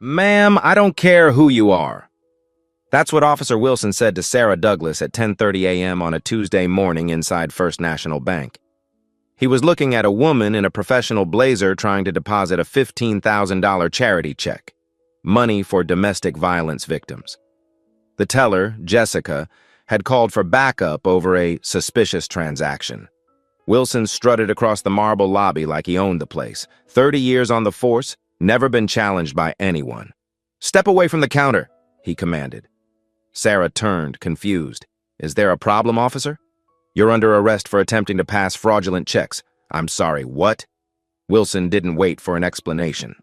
Ma'am, I don't care who you are. That's what Officer Wilson said to Sarah Douglas at 10:30 a.m. on a Tuesday morning inside First National Bank. He was looking at a woman in a professional blazer trying to deposit a $15,000 charity check, money for domestic violence victims. The teller, Jessica, had called for backup over a suspicious transaction. Wilson strutted across the marble lobby like he owned the place. 30 years on the force, never been challenged by anyone. "Step away from the counter," he commanded. Sarah turned, confused. "Is there a problem, officer?" "You're under arrest for attempting to pass fraudulent checks." "I'm sorry, what?" Wilson didn't wait for an explanation.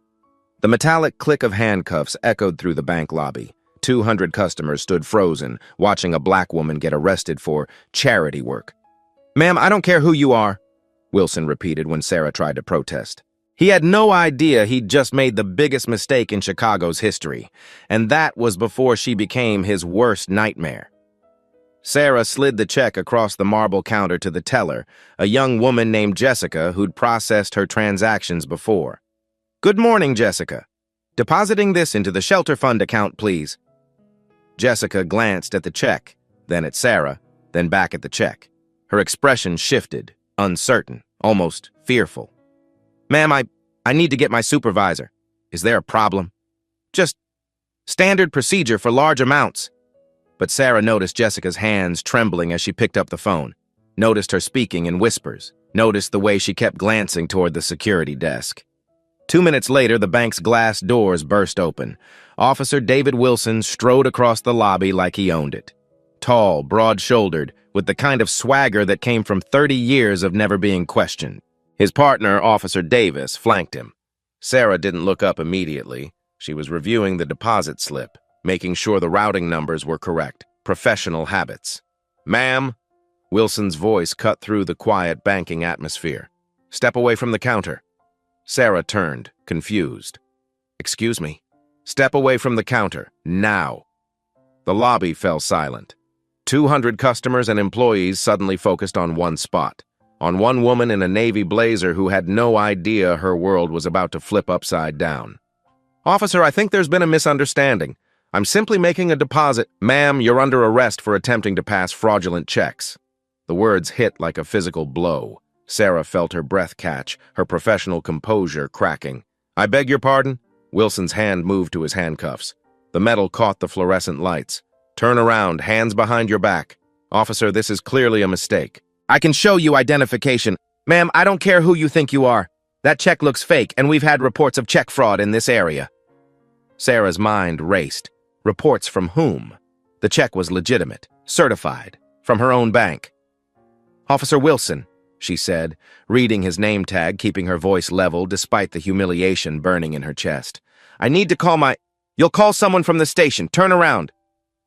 The metallic click of handcuffs echoed through the bank lobby. 200 customers stood frozen, watching a black woman get arrested for charity work. "Ma'am, I don't care who you are," Wilson repeated when Sarah tried to protest. He had no idea he'd just made the biggest mistake in Chicago's history, and that was before she became his worst nightmare. Sarah slid the check across the marble counter to the teller, a young woman named Jessica who'd processed her transactions before. "Good morning, Jessica. Depositing this into the shelter fund account, please." Jessica glanced at the check, then at Sarah, then back at the check. Her expression shifted, uncertain, almost fearful. "Ma'am, I need to get my supervisor. Is there a problem?" "Just standard procedure for large amounts." But Sarah noticed Jessica's hands trembling as she picked up the phone, noticed her speaking in whispers, noticed the way she kept glancing toward the security desk. 2 minutes later, the bank's glass doors burst open. Officer David Wilson strode across the lobby like he owned it. Tall, broad-shouldered, with the kind of swagger that came from 30 years of never being questioned. His partner, Officer Davis, flanked him. Sarah didn't look up immediately. She was reviewing the deposit slip, making sure the routing numbers were correct. Professional habits. "Ma'am," Wilson's voice cut through the quiet banking atmosphere. "Step away from the counter." Sarah turned, confused. "Excuse me." "Step away from the counter, now." The lobby fell silent. 200 customers and employees suddenly focused on one spot, on one woman in a navy blazer who had no idea her world was about to flip upside down. "Officer, I think there's been a misunderstanding. I'm simply making a deposit." "Ma'am, you're under arrest for attempting to pass fraudulent checks." The words hit like a physical blow. Sarah felt her breath catch, her professional composure cracking. "I beg your pardon?" Wilson's hand moved to his handcuffs. The metal caught the fluorescent lights. "Turn around, hands behind your back." "Officer, this is clearly a mistake." "I can show you identification." "Ma'am, I don't care who you think you are. That check looks fake, and we've had reports of check fraud in this area." Sarah's mind raced. Reports from whom? The check was legitimate, certified, from her own bank. "Officer Wilson," she said, reading his name tag, keeping her voice level despite the humiliation burning in her chest. "I need to call my—" "You'll call someone from the station. Turn around."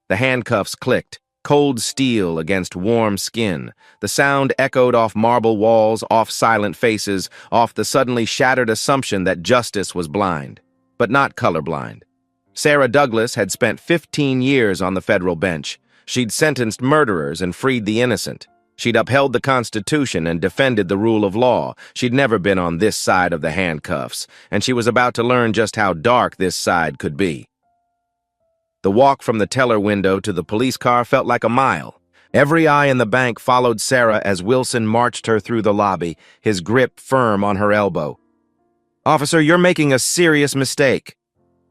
The handcuffs clicked, cold steel against warm skin. The sound echoed off marble walls, off silent faces, off the suddenly shattered assumption that justice was blind, but not colorblind. Sarah Douglas had spent 15 years on the federal bench. She'd sentenced murderers and freed the innocent. She'd upheld the Constitution and defended the rule of law. She'd never been on this side of the handcuffs, and she was about to learn just how dark this side could be. The walk from the teller window to the police car felt like a mile. Every eye in the bank followed Sarah as Wilson marched her through the lobby, his grip firm on her elbow. "Officer, you're making a serious mistake,"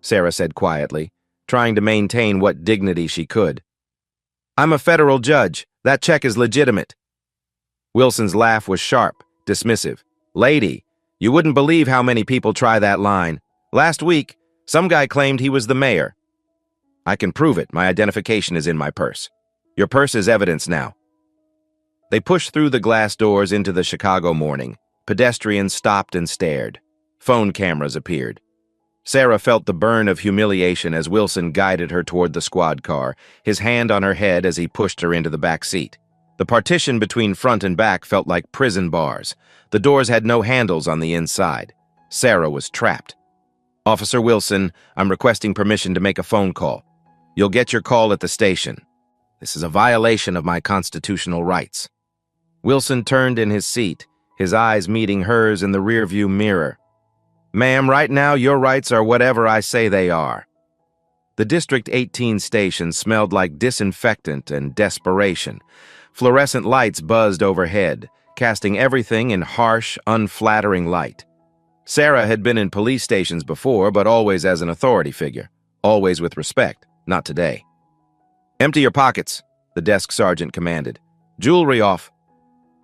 Sarah said quietly, trying to maintain what dignity she could. "I'm a federal judge. That check is legitimate." Wilson's laugh was sharp, dismissive. "Lady, you wouldn't believe how many people try that line. Last week, some guy claimed he was the mayor." "I can prove it. My identification is in my purse." "Your purse is evidence now." They pushed through the glass doors into the Chicago morning. Pedestrians stopped and stared. Phone cameras appeared. Sarah felt the burn of humiliation as Wilson guided her toward the squad car, his hand on her head as he pushed her into the back seat. The partition between front and back felt like prison bars. The doors had no handles on the inside. Sarah was trapped. "Officer Wilson, I'm requesting permission to make a phone call. You'll get your call at the station. This is a violation of my constitutional rights." Wilson turned in his seat, his eyes meeting hers in the rearview mirror. Ma'am, right now your rights are whatever I say they are. The District 18 station smelled like disinfectant and desperation. Fluorescent lights buzzed overhead, casting everything in harsh, unflattering light. Sarah had been in police stations before, but always as an authority figure. Always with respect, not today. "Empty your pockets," the desk sergeant commanded. "Jewelry off."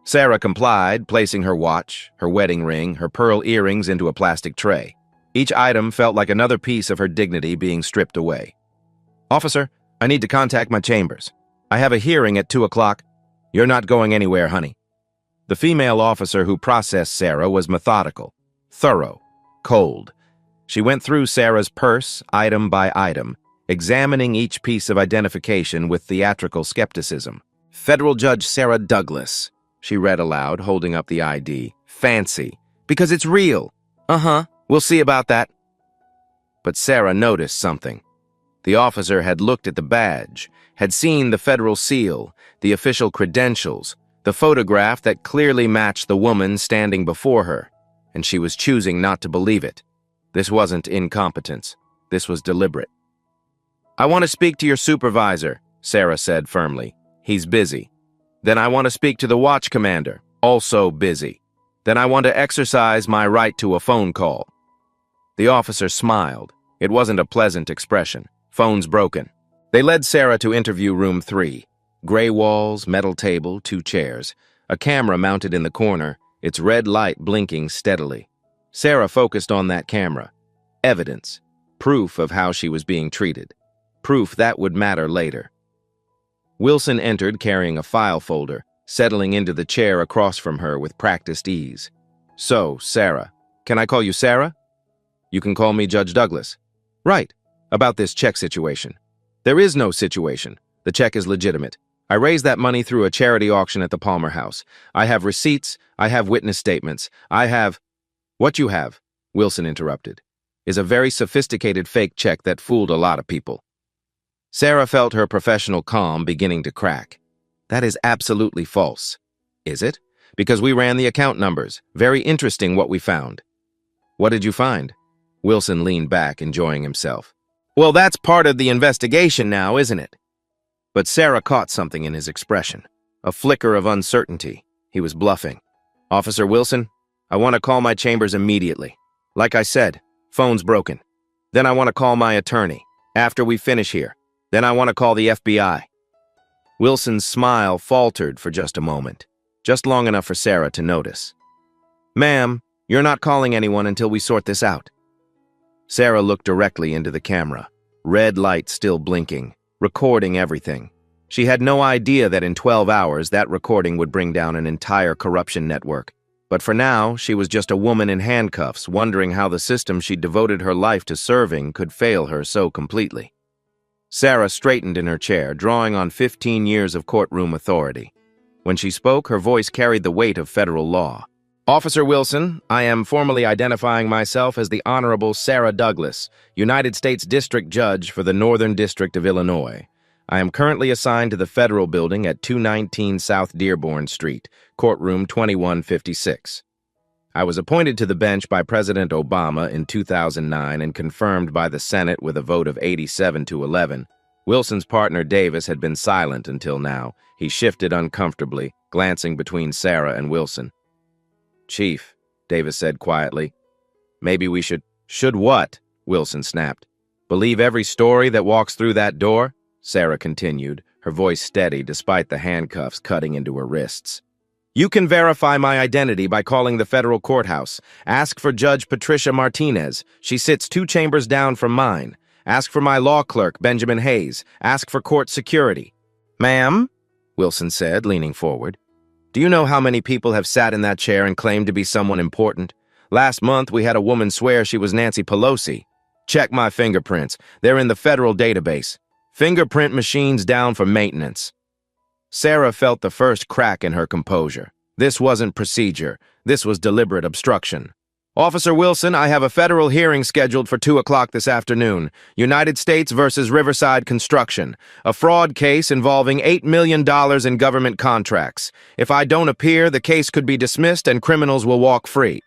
Sarah complied, placing her watch, her wedding ring, her pearl earrings into a plastic tray. Each item felt like another piece of her dignity being stripped away. "Officer, I need to contact my chambers. I have a hearing at 2 o'clock. You're not going anywhere, honey." The female officer who processed Sarah was methodical, thorough, cold. She went through Sarah's purse, item by item, examining each piece of identification with theatrical skepticism. "Federal Judge Sarah Douglas," she read aloud, holding up the ID. "Fancy. Because it's real. Uh-huh. We'll see about that." But Sarah noticed something. The officer had looked at the badge, had seen the federal seal, the official credentials, the photograph that clearly matched the woman standing before her, and she was choosing not to believe it. This wasn't incompetence. This was deliberate. "I want to speak to your supervisor," Sarah said firmly. "He's busy." "Then I want to speak to the watch commander, also busy." "Then I want to exercise my right to a phone call." The officer smiled. It wasn't a pleasant expression. "Phone's broken." They led Sarah to interview room 3. Gray walls, metal table, 2 chairs. A camera mounted in the corner, its red light blinking steadily. Sarah focused on that camera. Evidence. Proof of how she was being treated. Proof that would matter later. Wilson entered carrying a file folder, settling into the chair across from her with practiced ease. "So, Sarah. Can I call you Sarah?" "You can call me Judge Douglas." "Right. About this check situation." "There is no situation. The check is legitimate. I raised that money through a charity auction at the Palmer House. I have receipts. I have witness statements. I have—" "What you have," Wilson interrupted, "is a very sophisticated fake check that fooled a lot of people." Sarah felt her professional calm beginning to crack. "That is absolutely false." "Is it?" "Because we ran the account numbers. Very interesting what we found." "What did you find?" Wilson leaned back, enjoying himself. "Well, that's part of the investigation now, isn't it?" But Sarah caught something in his expression. A flicker of uncertainty. He was bluffing. "Officer Wilson, I want to call my chambers immediately. Like I said, phone's broken. Then I want to call my attorney. After we finish here. Then I want to call the FBI." Wilson's smile faltered for just a moment, just long enough for Sarah to notice. "Ma'am, you're not calling anyone until we sort this out." Sarah looked directly into the camera, red light still blinking, recording everything. She had no idea that in 12 hours that recording would bring down an entire corruption network. But for now, she was just a woman in handcuffs, wondering how the system she'd devoted her life to serving could fail her so completely. Sarah straightened in her chair, drawing on 15 years of courtroom authority. When she spoke, her voice carried the weight of federal law. "Officer Wilson, I am formally identifying myself as the Honorable Sarah Douglas, United States District Judge for the Northern District of Illinois. I am currently assigned to the federal building at 219 South Dearborn Street, courtroom 2156. I was appointed to the bench by President Obama in 2009 and confirmed by the Senate with a vote of 87-11. Wilson's partner Davis had been silent until now. He shifted uncomfortably, glancing between Sarah and Wilson. "Chief," Davis said quietly, "maybe we should—" "Should what?" Wilson snapped. "Believe every story that walks through that door?" Sarah continued, her voice steady despite the handcuffs cutting into her wrists. "You can verify my identity by calling the federal courthouse. Ask for Judge Patricia Martinez. She sits 2 chambers down from mine. Ask for my law clerk, Benjamin Hayes. Ask for court security." "Ma'am," Wilson said, leaning forward, "do you know how many people have sat in that chair and claimed to be someone important? Last month, we had a woman swear she was Nancy Pelosi. Check my fingerprints. They're in the federal database. Fingerprint machines down for maintenance." Sarah felt the first crack in her composure. This wasn't procedure. This was deliberate obstruction. "Officer Wilson, I have a federal hearing scheduled for 2 o'clock this afternoon. United States versus Riverside Construction. A fraud case involving $8 million in government contracts. If I don't appear, the case could be dismissed and criminals will walk free."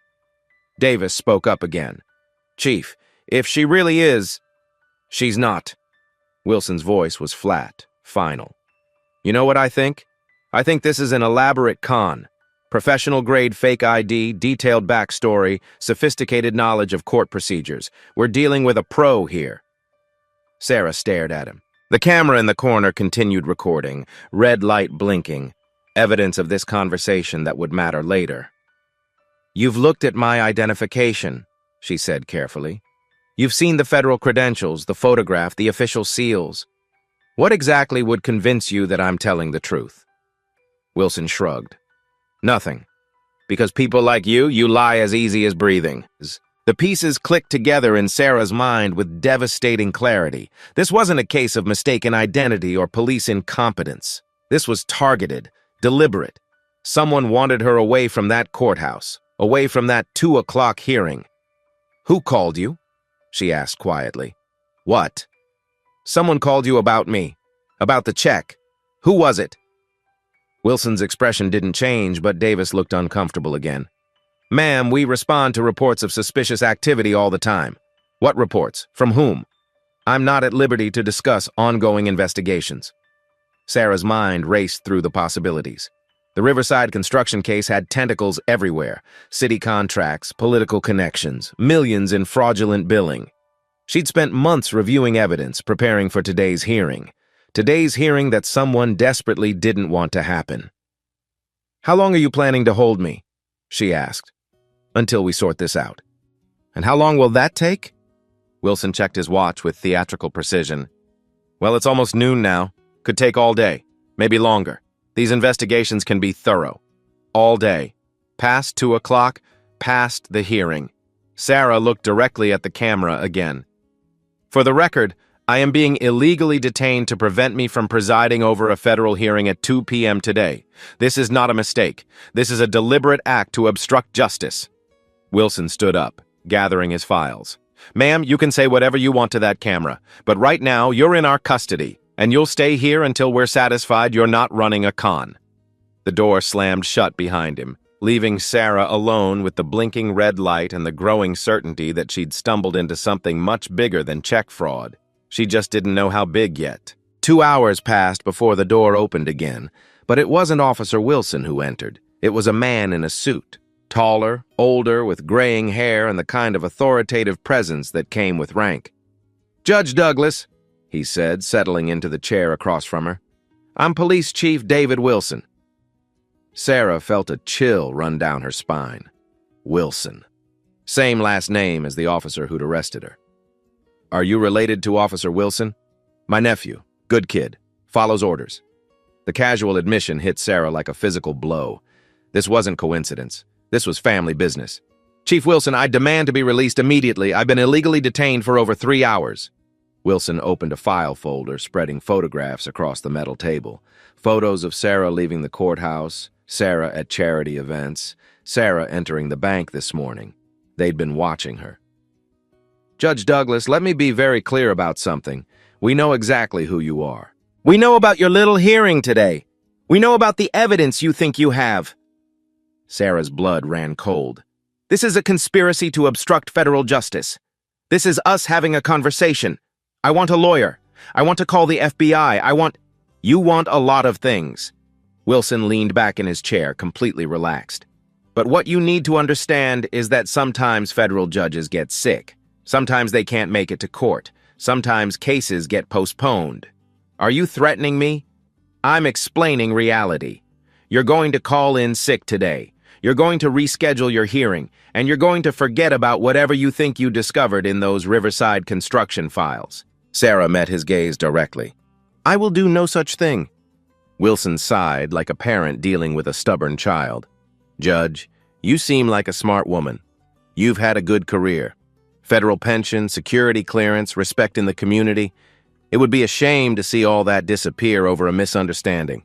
Davis spoke up again. Chief, if she really is, she's not. Wilson's voice was flat, final. You know what I think? I think this is an elaborate con. Professional-grade fake ID, detailed backstory, sophisticated knowledge of court procedures. We're dealing with a pro here. Sarah stared at him. The camera in the corner continued recording, red light blinking, evidence of this conversation that would matter later. You've looked at my identification, she said carefully. You've seen the federal credentials, the photograph, the official seals. What exactly would convince you that I'm telling the truth? Wilson shrugged. Nothing. Because people like you lie as easy as breathing. The pieces clicked together in Sarah's mind with devastating clarity. This wasn't a case of mistaken identity or police incompetence. This was targeted, deliberate. Someone wanted her away from that courthouse, away from that 2 o'clock hearing. Who called you? She asked quietly. What? Someone called you about me, about the check. Who was it? Wilson's expression didn't change, but Davis looked uncomfortable again. Ma'am, we respond to reports of suspicious activity all the time. What reports? From whom? I'm not at liberty to discuss ongoing investigations. Sarah's mind raced through the possibilities. The Riverside construction case had tentacles everywhere. City contracts, political connections, millions in fraudulent billing. She'd spent months reviewing evidence, preparing for today's hearing. Today's hearing that someone desperately didn't want to happen. How long are you planning to hold me? She asked. Until we sort this out. And how long will that take? Wilson checked his watch with theatrical precision. Well, it's almost noon now. Could take all day, maybe longer. These investigations can be thorough. All day. Past 2 o'clock, past the hearing. Sarah looked directly at the camera again. For the record, I am being illegally detained to prevent me from presiding over a federal hearing at 2 p.m. today. This is not a mistake. This is a deliberate act to obstruct justice. Wilson stood up, gathering his files. Ma'am, you can say whatever you want to that camera, but right now you're in our custody, and you'll stay here until we're satisfied you're not running a con. The door slammed shut behind him, leaving Sarah alone with the blinking red light and the growing certainty that she'd stumbled into something much bigger than check fraud. She just didn't know how big yet. 2 hours passed before the door opened again, but it wasn't Officer Wilson who entered. It was a man in a suit, taller, older, with graying hair and the kind of authoritative presence that came with rank. Judge Douglas, he said, settling into the chair across from her. I'm Police Chief David Wilson. Sarah felt a chill run down her spine. Wilson. Same last name as the officer who'd arrested her. Are you related to Officer Wilson? My nephew. Good kid. Follows orders. The casual admission hit Sarah like a physical blow. This wasn't coincidence. This was family business. Chief Wilson, I demand to be released immediately. I've been illegally detained for over 3 hours. Wilson opened a file folder, spreading photographs across the metal table. Photos of Sarah leaving the courthouse, Sarah at charity events, Sarah entering the bank this morning. They'd been watching her. Judge Douglas, let me be very clear about something. We know exactly who you are. We know about your little hearing today. We know about the evidence you think you have. Sarah's blood ran cold. This is a conspiracy to obstruct federal justice. This is us having a conversation. I want a lawyer. I want to call the FBI. You want a lot of things. Wilson leaned back in his chair, completely relaxed. But what you need to understand is that sometimes federal judges get sick. Sometimes they can't make it to court. Sometimes cases get postponed. Are you threatening me? I'm explaining reality. You're going to call in sick today. You're going to reschedule your hearing, and you're going to forget about whatever you think you discovered in those Riverside construction files. Sarah met his gaze directly. I will do no such thing. Wilson sighed like a parent dealing with a stubborn child. Judge, you seem like a smart woman. You've had a good career. Federal pension, security clearance, respect in the community. It would be a shame to see all that disappear over a misunderstanding.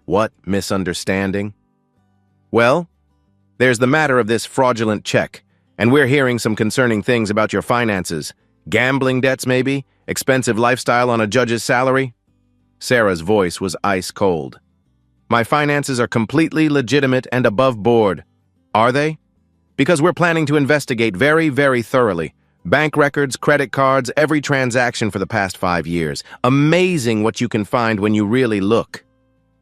What misunderstanding? Well, there's the matter of this fraudulent check, and we're hearing some concerning things about your finances. Gambling debts, maybe? Expensive lifestyle on a judge's salary? Sarah's voice was ice cold. My finances are completely legitimate and above board. Are they? Because we're planning to investigate very, very thoroughly. Bank records, credit cards, every transaction for the past 5 years. Amazing what you can find when you really look.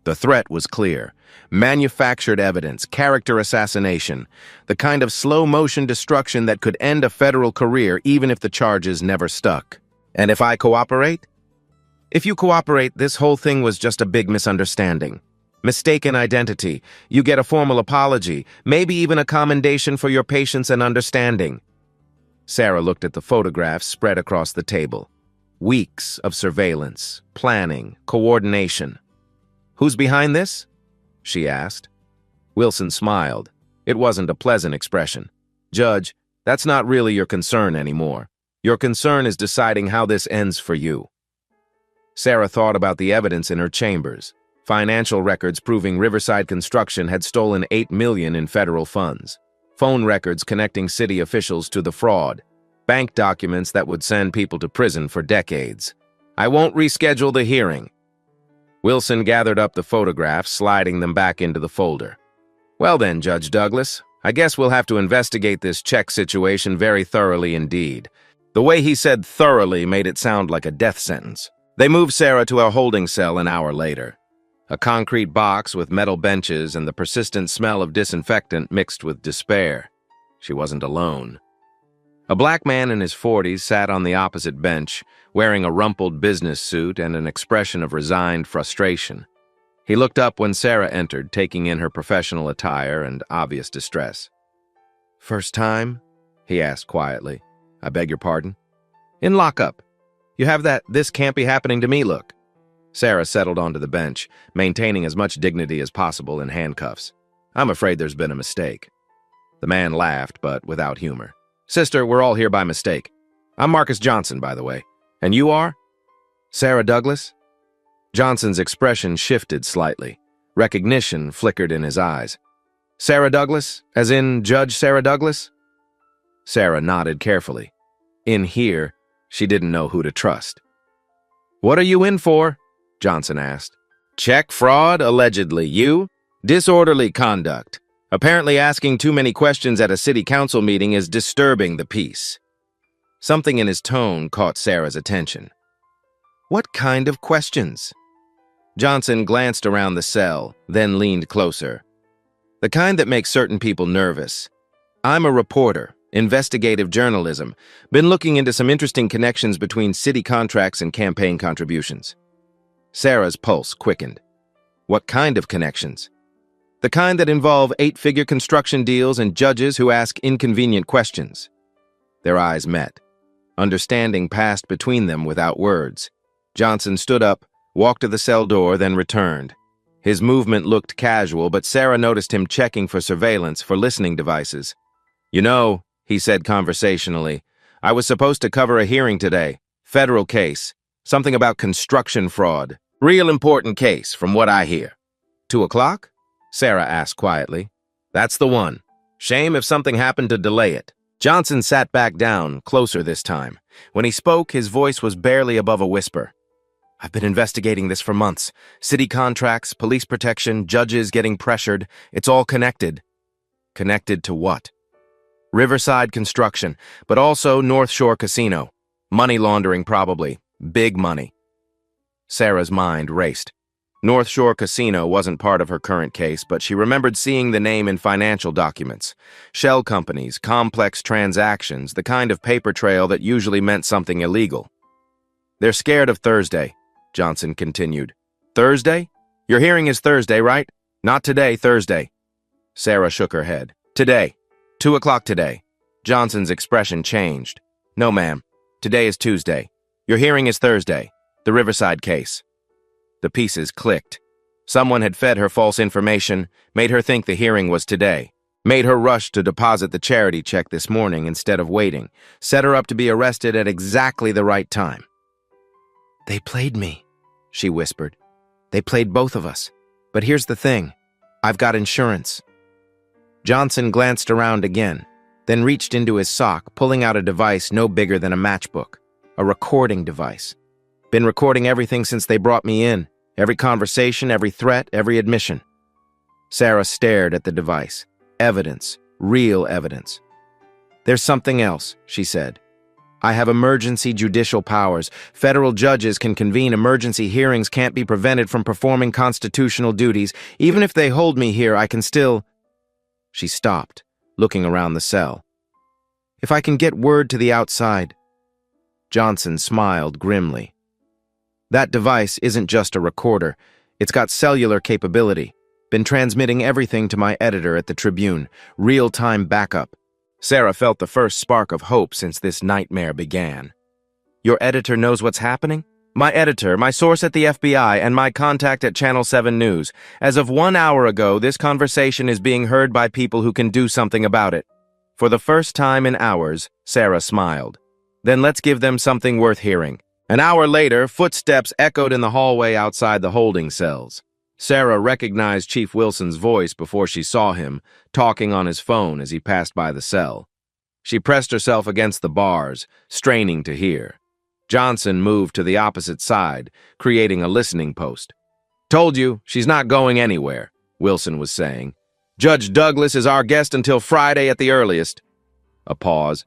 The threat was clear. Manufactured evidence, character assassination, the kind of slow-motion destruction that could end a federal career even if the charges never stuck. And if I cooperate? If you cooperate, this whole thing was just a big misunderstanding. Mistaken identity. You get a formal apology, maybe even a commendation for your patience and understanding. Sarah looked at the photographs spread across the table. Weeks of surveillance, planning, coordination. Who's behind this? She asked. Wilson smiled. It wasn't a pleasant expression. Judge, that's not really your concern anymore. Your concern is deciding how this ends for you. Sarah thought about the evidence in her chambers. Financial records proving Riverside Construction had stolen $8 million in federal funds. Phone records connecting city officials to the fraud. Bank documents that would send people to prison for decades. I won't reschedule the hearing. Wilson gathered up the photographs, sliding them back into the folder. Well then, Judge Douglas, I guess we'll have to investigate this check situation very thoroughly indeed. The way he said thoroughly made it sound like a death sentence. They moved Sarah to a holding cell an hour later. A concrete box with metal benches and the persistent smell of disinfectant mixed with despair. She wasn't alone. A black man in his 40s sat on the opposite bench, wearing a rumpled business suit and an expression of resigned frustration. He looked up when Sarah entered, taking in her professional attire and obvious distress. "First time?" he asked quietly. "I beg your pardon?" "In lockup. You have that 'this can't be happening to me' look." Sarah settled onto the bench, maintaining as much dignity as possible in handcuffs. "I'm afraid there's been a mistake." The man laughed, but without humor. "Sister, we're all here by mistake. I'm Marcus Johnson, by the way. And you are?" "Sarah Douglas?" Johnson's expression shifted slightly. Recognition flickered in his eyes. "Sarah Douglas? As in Judge Sarah Douglas?" Sarah nodded carefully. In here, she didn't know who to trust. "What are you in for?" Johnson asked. "Check fraud, allegedly. You? Disorderly conduct. Apparently asking too many questions at a city council meeting is disturbing the peace." Something in his tone caught Sarah's attention. "What kind of questions?" Johnson glanced around the cell, then leaned closer. "The kind that makes certain people nervous. I'm a reporter, investigative journalism, been looking into some interesting connections between city contracts and campaign contributions." Sarah's pulse quickened. "What kind of connections?" "The kind that involve 8-figure construction deals and judges who ask inconvenient questions." Their eyes met. Understanding passed between them without words. Johnson stood up, walked to the cell door, then returned. His movement looked casual, but Sarah noticed him checking for surveillance, for listening devices. "You know," he said conversationally, "I was supposed to cover a hearing today. Federal case. Something about construction fraud. Real important case, from what I hear." 2 o'clock? Sarah asked quietly. "That's the one. Shame if something happened to delay it." Johnson sat back down, closer this time. When he spoke, his voice was barely above a whisper. "I've been investigating this for months. City contracts, police protection, judges getting pressured. It's all connected." "Connected to what?" "Riverside Construction, but also North Shore Casino. Money laundering, probably. Big money." Sarah's mind raced. North Shore Casino wasn't part of her current case, but she remembered seeing the name in financial documents. Shell companies, complex transactions, the kind of paper trail that usually meant something illegal. "They're scared of Thursday," Johnson continued. "Thursday? Your hearing is Thursday, right? Not today, Thursday." Sarah shook her head. "Today. 2 o'clock today." Johnson's expression changed. "No, ma'am. Today is Tuesday. Your hearing is Thursday. The Riverside case." The pieces clicked. Someone had fed her false information, made her think the hearing was today, made her rush to deposit the charity check this morning instead of waiting, set her up to be arrested at exactly the right time. "They played me," she whispered. "They played both of us. But here's the thing. I've got insurance." Johnson glanced around again, then reached into his sock, pulling out a device no bigger than a matchbook. A recording device. "Been recording everything since they brought me in. Every conversation, every threat, every admission." Sarah stared at the device. Evidence. Real evidence. "There's something else," she said. "I have emergency judicial powers. Federal judges can convene emergency hearings, can't be prevented from performing constitutional duties. Even if they hold me here, I can still—" She stopped, looking around the cell. "If I can get word to the outside." Johnson smiled grimly. "That device isn't just a recorder. It's got cellular capability. Been transmitting everything to my editor at the Tribune. Real-time backup." Sarah felt the first spark of hope since this nightmare began. "Your editor knows what's happening?" "My editor, my source at the FBI, and my contact at Channel 7 News. As of 1 hour ago, this conversation is being heard by people who can do something about it." For the first time in hours, Sarah smiled. "Then let's give them something worth hearing." An hour later, footsteps echoed in the hallway outside the holding cells. Sarah recognized Chief Wilson's voice before she saw him, talking on his phone as he passed by the cell. She pressed herself against the bars, straining to hear. Johnson moved to the opposite side, creating a listening post. "Told you, she's not going anywhere," Wilson was saying. "Judge Douglas is our guest until Friday at the earliest." A pause.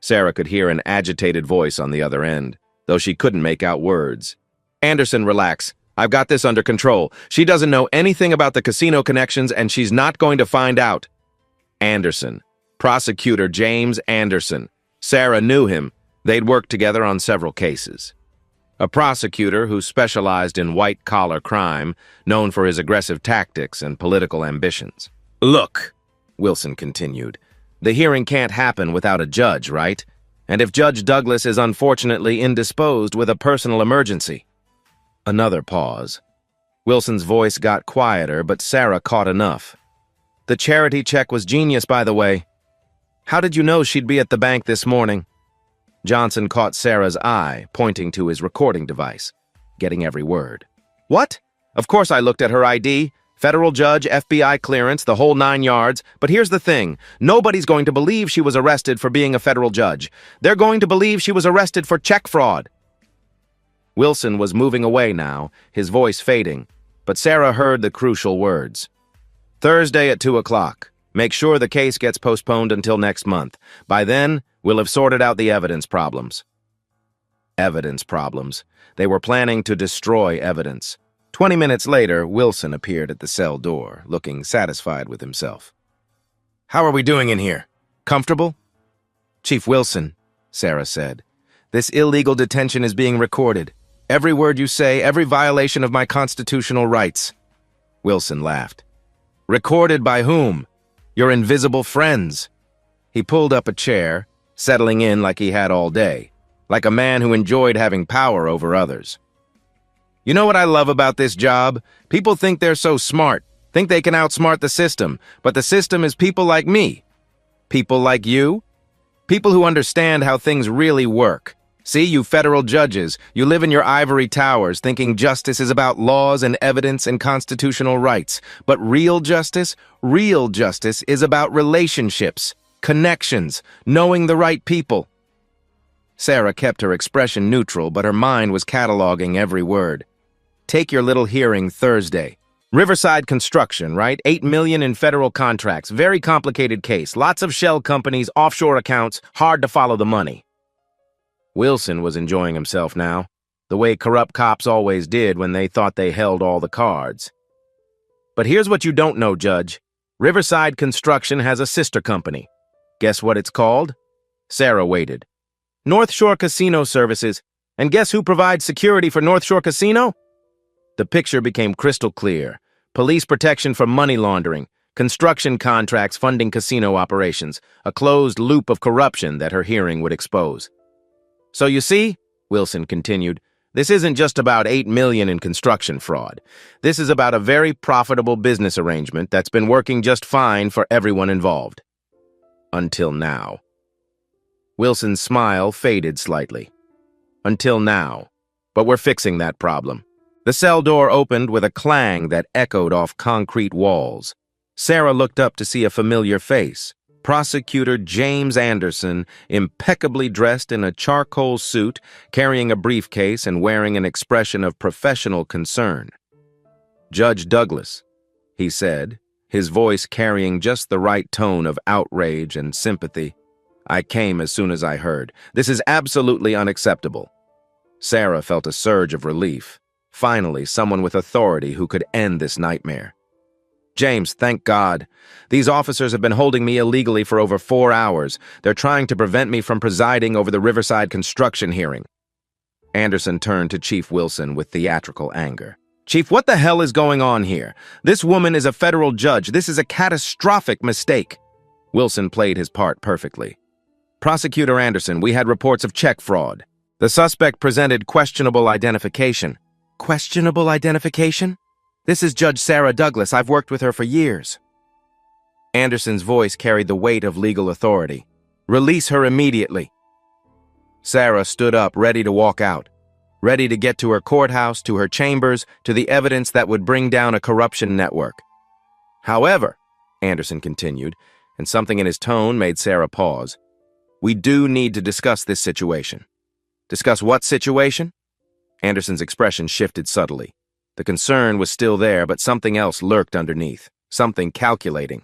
Sarah could hear an agitated voice on the other end, though she couldn't make out words. "Anderson, relax. I've got this under control. She doesn't know anything about the casino connections, and she's not going to find out." Anderson. Prosecutor James Anderson. Sarah knew him. They'd worked together on several cases. A prosecutor who specialized in white-collar crime, known for his aggressive tactics and political ambitions. "Look," Wilson continued, "the hearing can't happen without a judge, right? And if Judge Douglas is unfortunately indisposed with a personal emergency—" Another pause. Wilson's voice got quieter, but Sarah caught enough. "The charity check was genius, by the way. How did you know she'd be at the bank this morning?" Johnson caught Sarah's eye, pointing to his recording device, getting every word. "What? Of course I looked at her ID. Federal judge, FBI clearance, the whole 9 yards. But here's the thing. Nobody's going to believe she was arrested for being a federal judge. They're going to believe she was arrested for check fraud." Wilson was moving away now, his voice fading, but Sarah heard the crucial words. "Thursday at 2 o'clock. Make sure the case gets postponed until next month. By then, we'll have sorted out the evidence problems." Evidence problems. They were planning to destroy evidence. 20 minutes later, Wilson appeared at the cell door, looking satisfied with himself. "How are we doing in here? Comfortable?" "Chief Wilson," Sarah said, "this illegal detention is being recorded. Every word you say, every violation of my constitutional rights." Wilson laughed. "Recorded by whom? Your invisible friends." He pulled up a chair, settling in like he had all day, like a man who enjoyed having power over others. "You know what I love about this job? People think they're so smart, think they can outsmart the system, but the system is people like me. People like you. People who understand how things really work. See, you federal judges, you live in your ivory towers thinking justice is about laws and evidence and constitutional rights. But real justice is about relationships, connections, knowing the right people." Sarah kept her expression neutral, but her mind was cataloging every word. "Take your little hearing Thursday. Riverside Construction, right? $8 million in federal contracts. Very complicated case. Lots of shell companies, offshore accounts, hard to follow the money." Wilson was enjoying himself now, the way corrupt cops always did when they thought they held all the cards. "But here's what you don't know, Judge. Riverside Construction has a sister company. Guess what it's called?" Sarah waited. "North Shore Casino Services. And guess who provides security for North Shore Casino?" The picture became crystal clear. Police protection from money laundering, construction contracts funding casino operations, a closed loop of corruption that her hearing would expose. "So you see," Wilson continued, "this isn't just about $8 million in construction fraud. This is about a very profitable business arrangement that's been working just fine for everyone involved. Until now." Wilson's smile faded slightly. "Until now. But we're fixing that problem." The cell door opened with a clang that echoed off concrete walls. Sarah looked up to see a familiar face. Prosecutor James Anderson, impeccably dressed in a charcoal suit, carrying a briefcase and wearing an expression of professional concern. "Judge Douglas," he said, his voice carrying just the right tone of outrage and sympathy. "I came as soon as I heard. This is absolutely unacceptable." Sarah felt a surge of relief. Finally, someone with authority who could end this nightmare. "James, thank God. These officers have been holding me illegally for over 4 hours. They're trying to prevent me from presiding over the Riverside construction hearing." Anderson turned to Chief Wilson with theatrical anger. "Chief, what the hell is going on here? This woman is a federal judge. This is a catastrophic mistake." Wilson played his part perfectly. "Prosecutor Anderson, we had reports of check fraud. The suspect presented questionable identification." "Questionable identification? This is Judge Sarah Douglas. I've worked with her for years." Anderson's voice carried the weight of legal authority. "Release her immediately." Sarah stood up, ready to walk out, ready to get to her courthouse, to her chambers, to the evidence that would bring down a corruption network. "However," Anderson continued, and something in his tone made Sarah pause, "we do need to discuss this situation." "Discuss what situation?" Anderson's expression shifted subtly. The concern was still there, but something else lurked underneath, something calculating.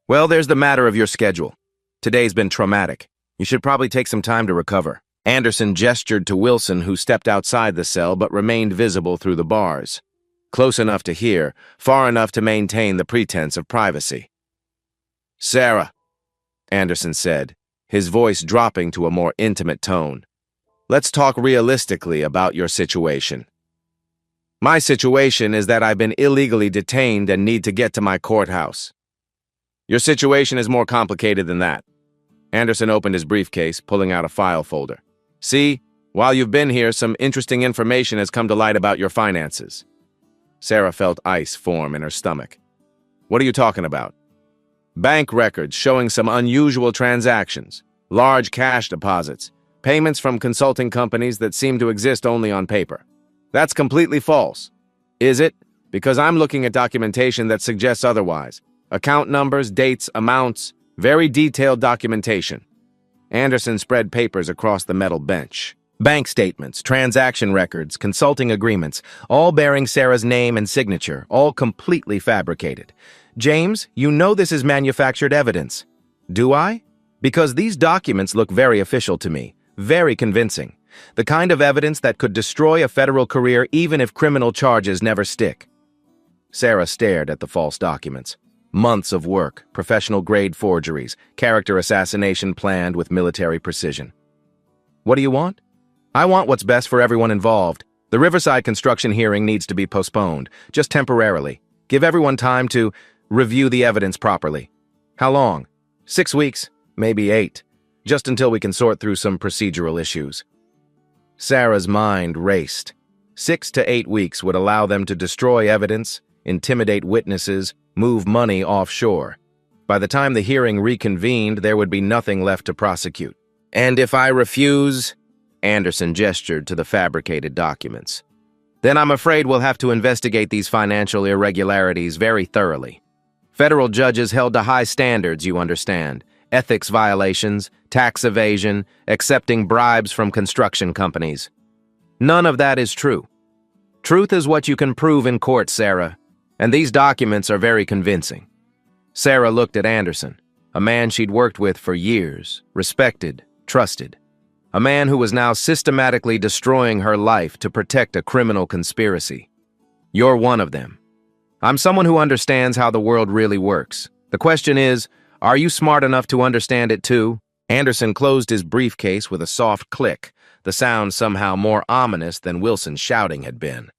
"Well, there's the matter of your schedule. Today's been traumatic. You should probably take some time to recover." Anderson gestured to Wilson, who stepped outside the cell but remained visible through the bars. Close enough to hear, far enough to maintain the pretense of privacy. "Sarah," Anderson said, his voice dropping to a more intimate tone, "let's talk realistically about your situation." "My situation is that I've been illegally detained and need to get to my courthouse." "Your situation is more complicated than that." Anderson opened his briefcase, pulling out a file folder. "See, while you've been here, some interesting information has come to light about your finances." Sarah felt ice form in her stomach. "What are you talking about?" "Bank records showing some unusual transactions, large cash deposits, payments from consulting companies that seem to exist only on paper." "That's completely false." "Is it? Because I'm looking at documentation that suggests otherwise. Account numbers, dates, amounts, very detailed documentation." Anderson spread papers across the metal bench. Bank statements, transaction records, consulting agreements, all bearing Sarah's name and signature, all completely fabricated. "James, you know this is manufactured evidence." "Do I?" "Because these documents look very official to me, very convincing. The kind of evidence that could destroy a federal career even if criminal charges never stick." Sarah stared at the false documents. Months of work, professional-grade forgeries, character assassination planned with military precision. "What do you want?" "I want what's best for everyone involved. The Riverside construction hearing needs to be postponed, just temporarily. Give everyone time to review the evidence properly." "How long?" 6 weeks, maybe 8, just until we can sort through some procedural issues." Sarah's mind raced. 6 to 8 weeks would allow them to destroy evidence, intimidate witnesses, move money offshore. By the time the hearing reconvened, there would be nothing left to prosecute. "And if I refuse?" Anderson gestured to the fabricated documents. "Then I'm afraid we'll have to investigate these financial irregularities very thoroughly. Federal judges held to high standards, you understand. Ethics violations, tax evasion, accepting bribes from construction companies. None of that is true. Truth is what you can prove in court, Sarah, and these documents are very convincing." Sarah looked at Anderson, a man she'd worked with for years, respected, trusted. A man who was now systematically destroying her life to protect a criminal conspiracy. "You're one of them. I'm someone who understands how the world really works. The question is, are you smart enough to understand it too?" Anderson closed his briefcase with a soft click, the sound somehow more ominous than Wilson's shouting had been.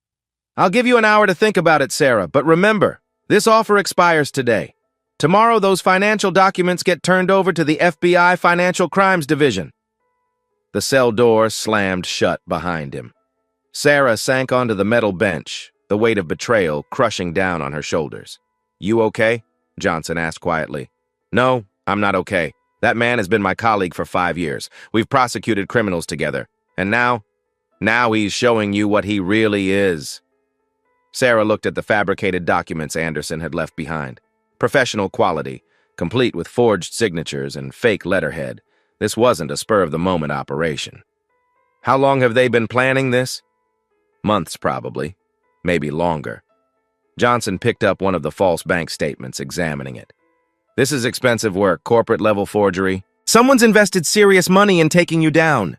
"I'll give you an hour to think about it, Sarah, but remember, this offer expires today. Tomorrow, those financial documents get turned over to the FBI Financial Crimes Division." The cell door slammed shut behind him. Sarah sank onto the metal bench, the weight of betrayal crushing down on her shoulders. "You okay?" Johnson asked quietly. "No, I'm not okay. That man has been my colleague for 5 years. We've prosecuted criminals together. And now he's showing you what he really is." Sarah looked at the fabricated documents Anderson had left behind. Professional quality, complete with forged signatures and fake letterhead. This wasn't a spur-of-the-moment operation. "How long have they been planning this?" "Months, probably. Maybe longer." Johnson picked up one of the false bank statements, examining it. This is expensive work, corporate-level forgery. Someone's invested serious money in taking you down.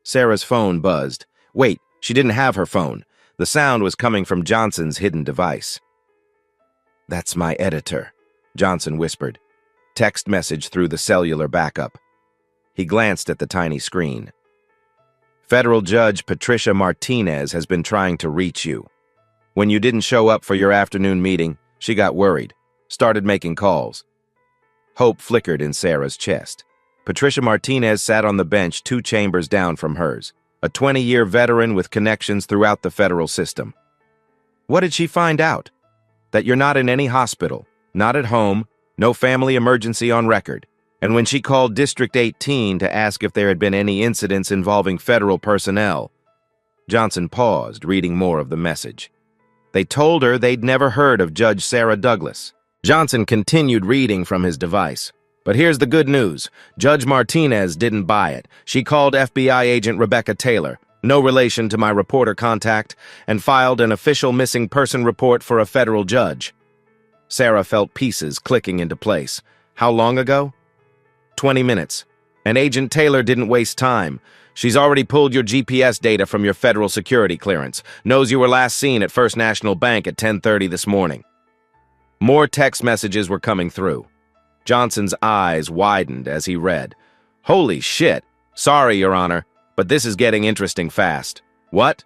Sarah's phone buzzed. Wait, she didn't have her phone. The sound was coming from Johnson's hidden device. That's my editor, Johnson whispered. Text message through the cellular backup. He glanced at the tiny screen. Federal Judge Patricia Martinez has been trying to reach you. When you didn't show up for your afternoon meeting, she got worried, started making calls. Hope flickered in Sarah's chest. Patricia Martinez sat on the bench 2 chambers down from hers, a 20-year veteran with connections throughout the federal system. What did she find out? That you're not in any hospital, not at home, no family emergency on record. And when she called District 18 to ask if there had been any incidents involving federal personnel, Johnson paused, reading more of the message. They told her they'd never heard of Judge Sarah Douglas. Johnson continued reading from his device. But here's the good news. Judge Martinez didn't buy it. She called FBI agent Rebecca Taylor, no relation to my reporter contact, and filed an official missing person report for a federal judge. Sarah felt pieces clicking into place. How long ago? 20 minutes. And Agent Taylor didn't waste time. She's already pulled your GPS data from your federal security clearance, knows you were last seen at First National Bank at 10:30 this morning. More text messages were coming through. Johnson's eyes widened as he read. Holy shit. Sorry, Your Honor, but this is getting interesting fast. What?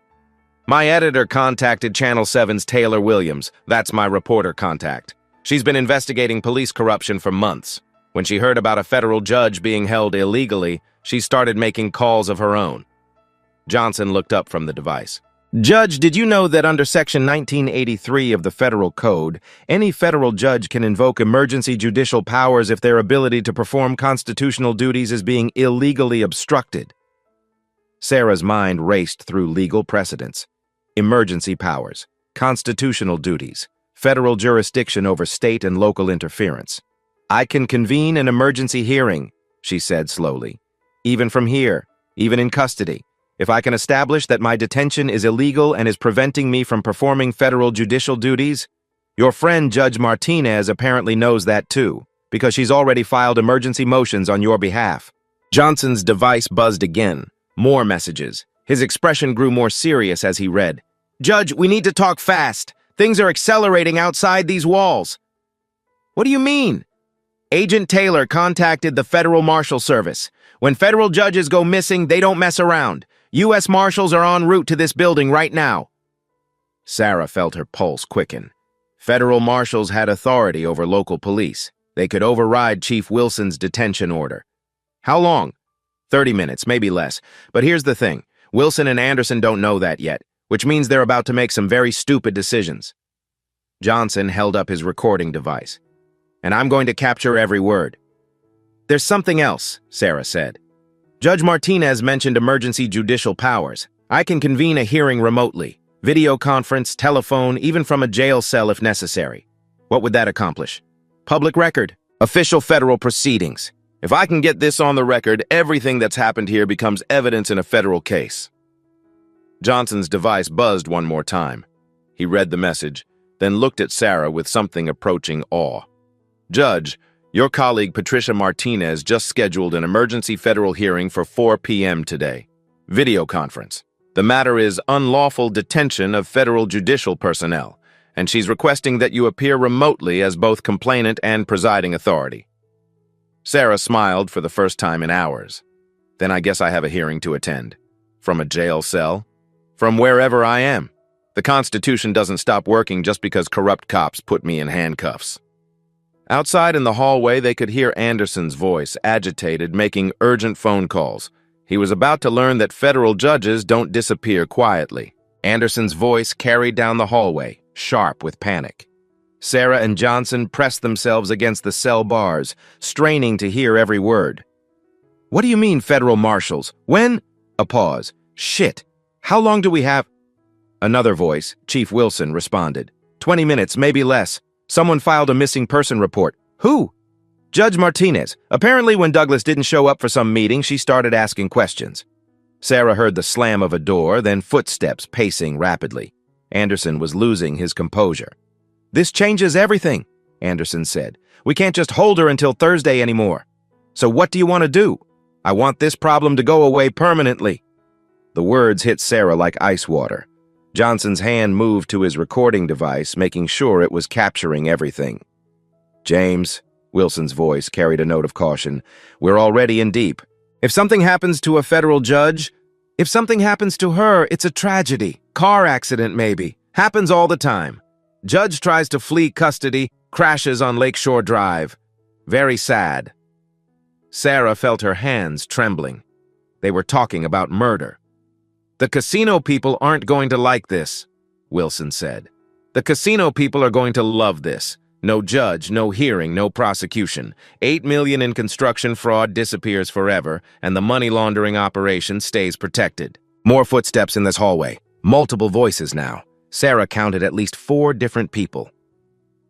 My editor contacted Channel 7's Taylor Williams. That's my reporter contact. She's been investigating police corruption for months. When she heard about a federal judge being held illegally, she started making calls of her own. Johnson looked up from the device. Judge, did you know that under Section 1983 of the Federal Code, any federal judge can invoke emergency judicial powers if their ability to perform constitutional duties is being illegally obstructed? Sarah's mind raced through legal precedents. Emergency powers, constitutional duties, federal jurisdiction over state and local interference. I can convene an emergency hearing, she said slowly. Even from here, even in custody, if I can establish that my detention is illegal and is preventing me from performing federal judicial duties. Your friend Judge Martinez apparently knows that too, because she's already filed emergency motions on your behalf. Johnson's device buzzed again. More messages. His expression grew more serious as he read. Judge, we need to talk fast. Things are accelerating outside these walls. What do you mean? Agent Taylor contacted the Federal Marshal Service. When federal judges go missing, they don't mess around. U.S. Marshals are en route to this building right now. Sarah felt her pulse quicken. Federal marshals had authority over local police. They could override Chief Wilson's detention order. How long? 30 minutes, maybe less. But here's the thing. Wilson and Anderson don't know that yet, which means they're about to make some very stupid decisions. Johnson held up his recording device. And I'm going to capture every word. There's something else, Sarah said. Judge Martinez mentioned emergency judicial powers. I can convene a hearing remotely. Video conference, telephone, even from a jail cell if necessary. What would that accomplish? Public record. Official federal proceedings. If I can get this on the record, everything that's happened here becomes evidence in a federal case. Johnson's device buzzed one more time. He read the message, then looked at Sarah with something approaching awe. Judge, your colleague Patricia Martinez just scheduled an emergency federal hearing for 4 p.m. today. Video conference. The matter is unlawful detention of federal judicial personnel, and she's requesting that you appear remotely as both complainant and presiding authority. Sarah smiled for the first time in hours. Then I guess I have a hearing to attend. From a jail cell? From wherever I am. The Constitution doesn't stop working just because corrupt cops put me in handcuffs. Outside in the hallway, they could hear Anderson's voice, agitated, making urgent phone calls. He was about to learn that federal judges don't disappear quietly. Anderson's voice carried down the hallway, sharp with panic. Sarah and Johnson pressed themselves against the cell bars, straining to hear every word. What do you mean, federal marshals? When? A pause. Shit. How long do we have? Another voice, Chief Wilson, responded. 20 minutes, maybe less. Someone filed a missing person report. Who? Judge Martinez. Apparently when Douglas didn't show up for some meeting, she started asking questions. Sarah heard the slam of a door, then footsteps pacing rapidly. Anderson was losing his composure. This changes everything, Anderson said. We can't just hold her until Thursday anymore. So what do you want to do? I want this problem to go away permanently. The words hit Sarah like ice water. Johnson's hand moved to his recording device, making sure it was capturing everything. James, Wilson's voice carried a note of caution, we're already in deep. If something happens to a federal judge, if something happens to her, it's a tragedy. Car accident, maybe. Happens all the time. Judge tries to flee custody, crashes on Lakeshore Drive. Very sad. Sarah felt her hands trembling. They were talking about murder. The casino people aren't going to like this, Wilson said. The casino people are going to love this. No judge, no hearing, no prosecution. $8 million in construction fraud disappears forever, and the money laundering operation stays protected. More footsteps in this hallway. Multiple voices now. Sarah counted at least 4 different people.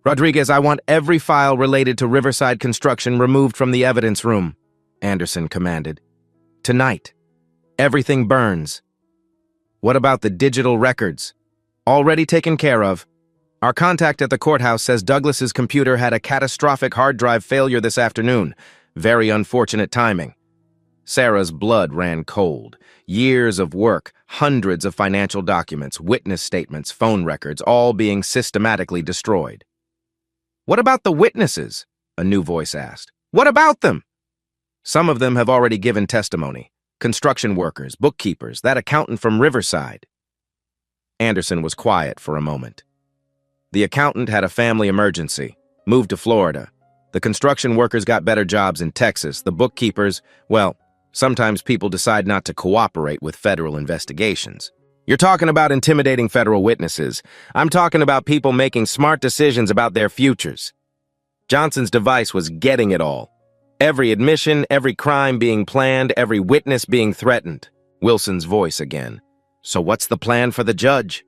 Rodriguez, I want every file related to Riverside construction removed from the evidence room, Anderson commanded. Tonight. Everything burns. What about the digital records? Already taken care of. Our contact at the courthouse says Douglas's computer had a catastrophic hard drive failure this afternoon. Very unfortunate timing. Sarah's blood ran cold. Years of work, hundreds of financial documents, witness statements, phone records, all being systematically destroyed. What about the witnesses? A new voice asked. What about them? Some of them have already given testimony. Construction workers, bookkeepers, that accountant from Riverside. Anderson was quiet for a moment. The accountant had a family emergency, moved to Florida. The construction workers got better jobs in Texas. The bookkeepers, well, sometimes people decide not to cooperate with federal investigations. You're talking about intimidating federal witnesses. I'm talking about people making smart decisions about their futures. Johnson's device was getting it all. Every admission, every crime being planned, every witness being threatened. Wilson's voice again. So what's the plan for the judge?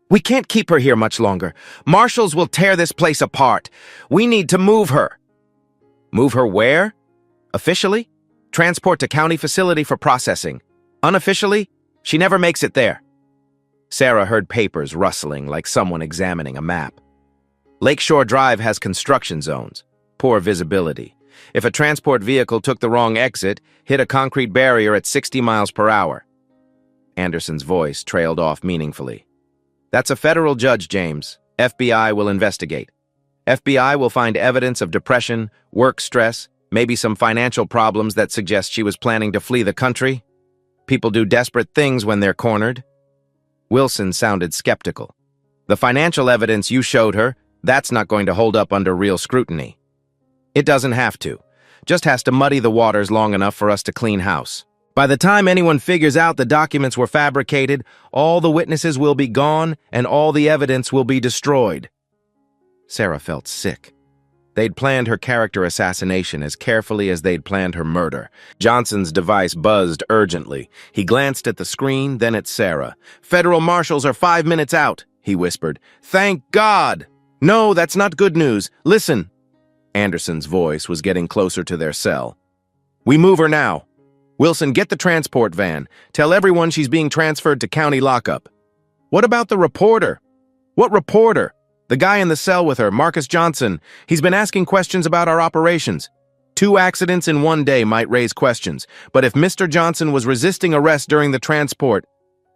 We can't keep her here much longer. Marshals will tear this place apart. We need to move her. Move her where? Officially? Transport to county facility for processing. Unofficially? She never makes it there. Sarah heard papers rustling like someone examining a map. Lakeshore Drive has construction zones. Poor visibility. If a transport vehicle took the wrong exit, hit a concrete barrier at 60 miles per hour. Anderson's voice trailed off meaningfully. That's a federal judge, James. FBI will investigate. FBI will find evidence of depression, work stress, maybe some financial problems that suggest she was planning to flee the country. People do desperate things when they're cornered. Wilson sounded skeptical. The financial evidence you showed her, that's not going to hold up under real scrutiny. It doesn't have to. Just has to muddy the waters long enough for us to clean house. By the time anyone figures out the documents were fabricated, all the witnesses will be gone and all the evidence will be destroyed. Sarah felt sick. They'd planned her character assassination as carefully as they'd planned her murder. Johnson's device buzzed urgently. He glanced at the screen, then at Sarah. Federal marshals are 5 minutes out, he whispered. Thank God! No, that's not good news. Listen. Anderson's voice was getting closer to their cell. We move her now. Wilson, get the transport van. Tell everyone she's being transferred to county lockup. What about the reporter? What reporter? The guy in the cell with her, Marcus Johnson. He's been asking questions about our operations. 2 accidents in 1 day might raise questions, but if Mr. Johnson was resisting arrest during the transport...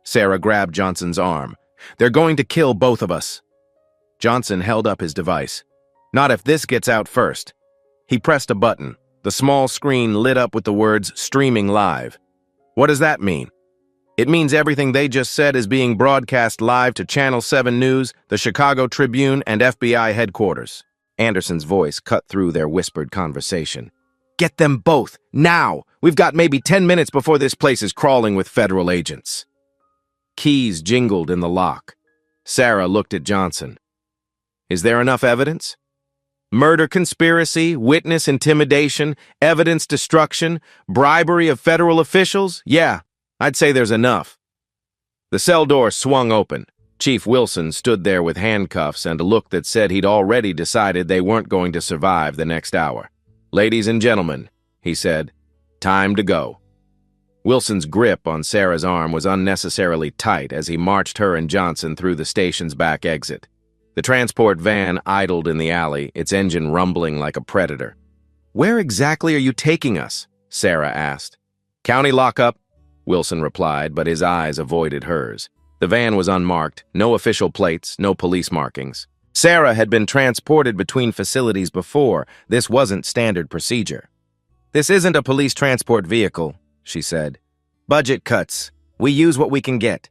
Sarah grabbed Johnson's arm. They're going to kill both of us. Johnson held up his device. Not if this gets out first. He pressed a button. The small screen lit up with the words, streaming live. What does that mean? It means everything they just said is being broadcast live to Channel 7 News, the Chicago Tribune, and FBI headquarters. Anderson's voice cut through their whispered conversation. Get them both, now! We've got maybe 10 minutes before this place is crawling with federal agents. Keys jingled in the lock. Sarah looked at Johnson. Is there enough evidence? Murder conspiracy, witness intimidation, evidence destruction, bribery of federal officials? Yeah, I'd say there's enough. The cell door swung open. Chief Wilson stood there with handcuffs and a look that said he'd already decided they weren't going to survive the next hour. Ladies and gentlemen, he said, time to go. Wilson's grip on Sarah's arm was unnecessarily tight as he marched her and Johnson through the station's back exit. The transport van idled in the alley, its engine rumbling like a predator. "Where exactly are you taking us?" Sarah asked. "County lockup," Wilson replied, but his eyes avoided hers. The van was unmarked, no official plates, no police markings. Sarah had been transported between facilities before. This wasn't standard procedure. "This isn't a police transport vehicle," she said. "Budget cuts. We use what we can get."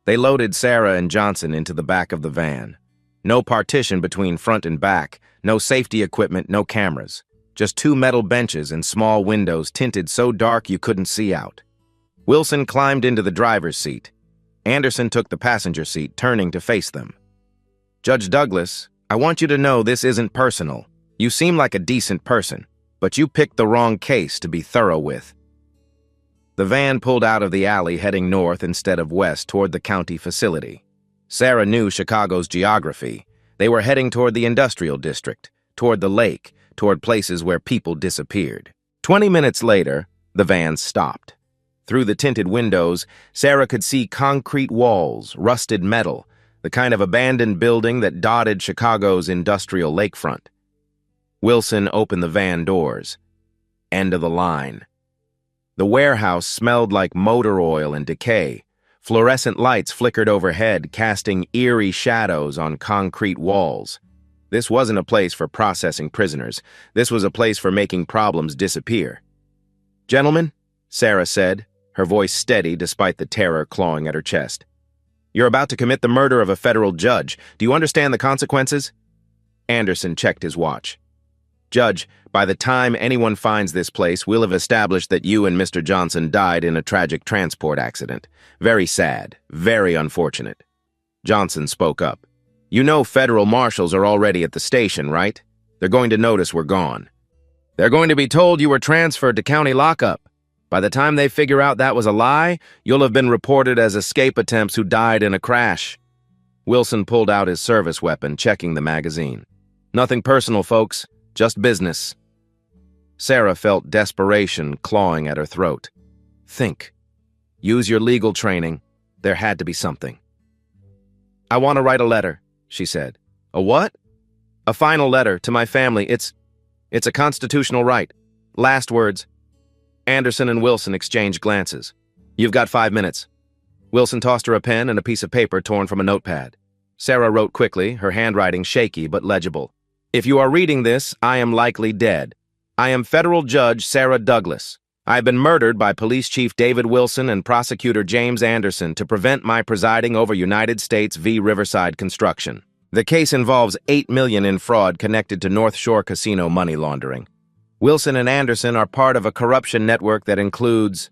They loaded Sarah and Johnson into the back of the van. No partition between front and back, no safety equipment, no cameras. Just two metal benches and small windows tinted so dark you couldn't see out. Wilson climbed into the driver's seat. Anderson took the passenger seat, turning to face them. "Judge Douglas, I want you to know this isn't personal. You seem like a decent person, but you picked the wrong case to be thorough with." The van pulled out of the alley, heading north instead of west toward the county facility. Sarah knew Chicago's geography. They were heading toward the industrial district, toward the lake, toward places where people disappeared. 20 minutes later, the van stopped. Through the tinted windows, Sarah could see concrete walls, rusted metal, the kind of abandoned building that dotted Chicago's industrial lakefront. Wilson opened the van doors. End of the line. The warehouse smelled like motor oil and decay. Fluorescent lights flickered overhead, casting eerie shadows on concrete walls. This wasn't a place for processing prisoners. This was a place for making problems disappear. "Gentlemen," Sarah said, her voice steady despite the terror clawing at her chest. "You're about to commit the murder of a federal judge. Do you understand the consequences?" Anderson checked his watch. "Judge, by the time anyone finds this place, we'll have established that you and Mr. Johnson died in a tragic transport accident. Very sad, very unfortunate." Johnson spoke up. "You know federal marshals are already at the station, right? They're going to notice we're gone. They're going to be told you were transferred to county lockup. By the time they figure out that was a lie, you'll have been reported as escape attempts who died in a crash." Wilson pulled out his service weapon, checking the magazine. "Nothing personal, folks. Just business." Sarah felt desperation clawing at her throat. Think. Use your legal training. There had to be something. "I want to write a letter," she said. "A what?" "A final letter to my family. It's a constitutional right. Last words." Anderson and Wilson exchanged glances. "You've got 5 minutes." Wilson tossed her a pen and a piece of paper torn from a notepad. Sarah wrote quickly, her handwriting shaky but legible. "If you are reading this, I am likely dead. I am Federal Judge Sarah Douglas. I have been murdered by Police Chief David Wilson and Prosecutor James Anderson to prevent my presiding over United States v. Riverside Construction. The case involves $8 million in fraud connected to North Shore Casino money laundering. Wilson and Anderson are part of a corruption network that includes...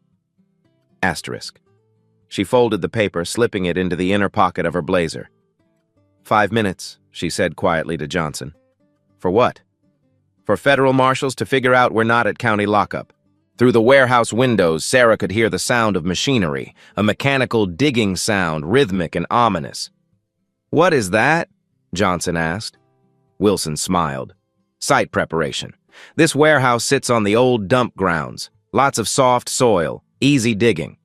Asterisk. She folded the paper, slipping it into the inner pocket of her blazer. 5 minutes, she said quietly to Johnson. "For what?" "For federal marshals to figure out we're not at county lockup." Through the warehouse windows, Sarah could hear the sound of machinery, a mechanical digging sound, rhythmic and ominous. "What is that?" Johnson asked. Wilson smiled. "Site preparation. This warehouse sits on the old dump grounds. Lots of soft soil, easy digging."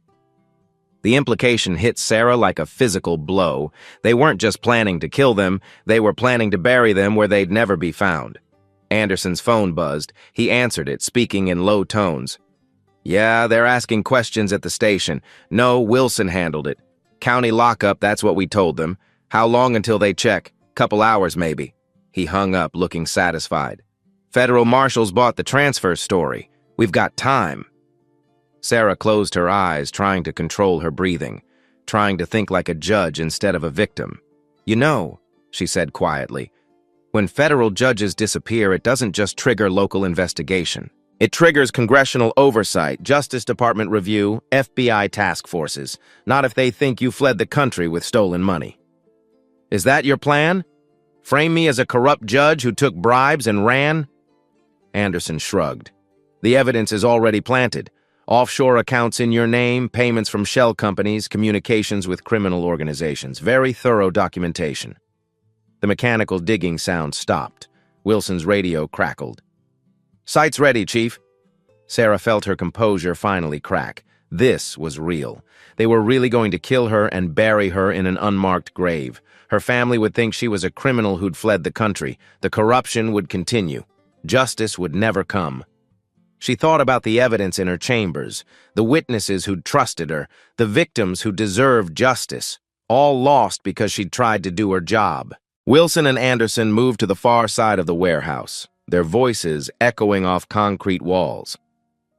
The implication hit Sarah like a physical blow. They weren't just planning to kill them, they were planning to bury them where they'd never be found. Anderson's phone buzzed. He answered it, speaking in low tones. "Yeah, they're asking questions at the station. No, Wilson handled it. County lockup, that's what we told them. How long until they check? Couple hours, maybe." He hung up, looking satisfied. "Federal marshals bought the transfer story. We've got time." Sarah closed her eyes, trying to control her breathing, trying to think like a judge instead of a victim. "You know," she said quietly, "when federal judges disappear, it doesn't just trigger local investigation. It triggers congressional oversight, Justice Department review, FBI task forces, not if they think you fled the country with stolen money. Is that your plan? Frame me as a corrupt judge who took bribes and ran?" Anderson shrugged. "The evidence is already planted. Offshore accounts in your name, payments from shell companies, communications with criminal organizations. Very thorough documentation." The mechanical digging sound stopped. Wilson's radio crackled. "Site's ready, Chief." Sarah felt her composure finally crack. This was real. They were really going to kill her and bury her in an unmarked grave. Her family would think she was a criminal who'd fled the country. The corruption would continue. Justice would never come. She thought about the evidence in her chambers, the witnesses who'd trusted her, the victims who deserved justice, all lost because she'd tried to do her job. Wilson and Anderson moved to the far side of the warehouse, their voices echoing off concrete walls.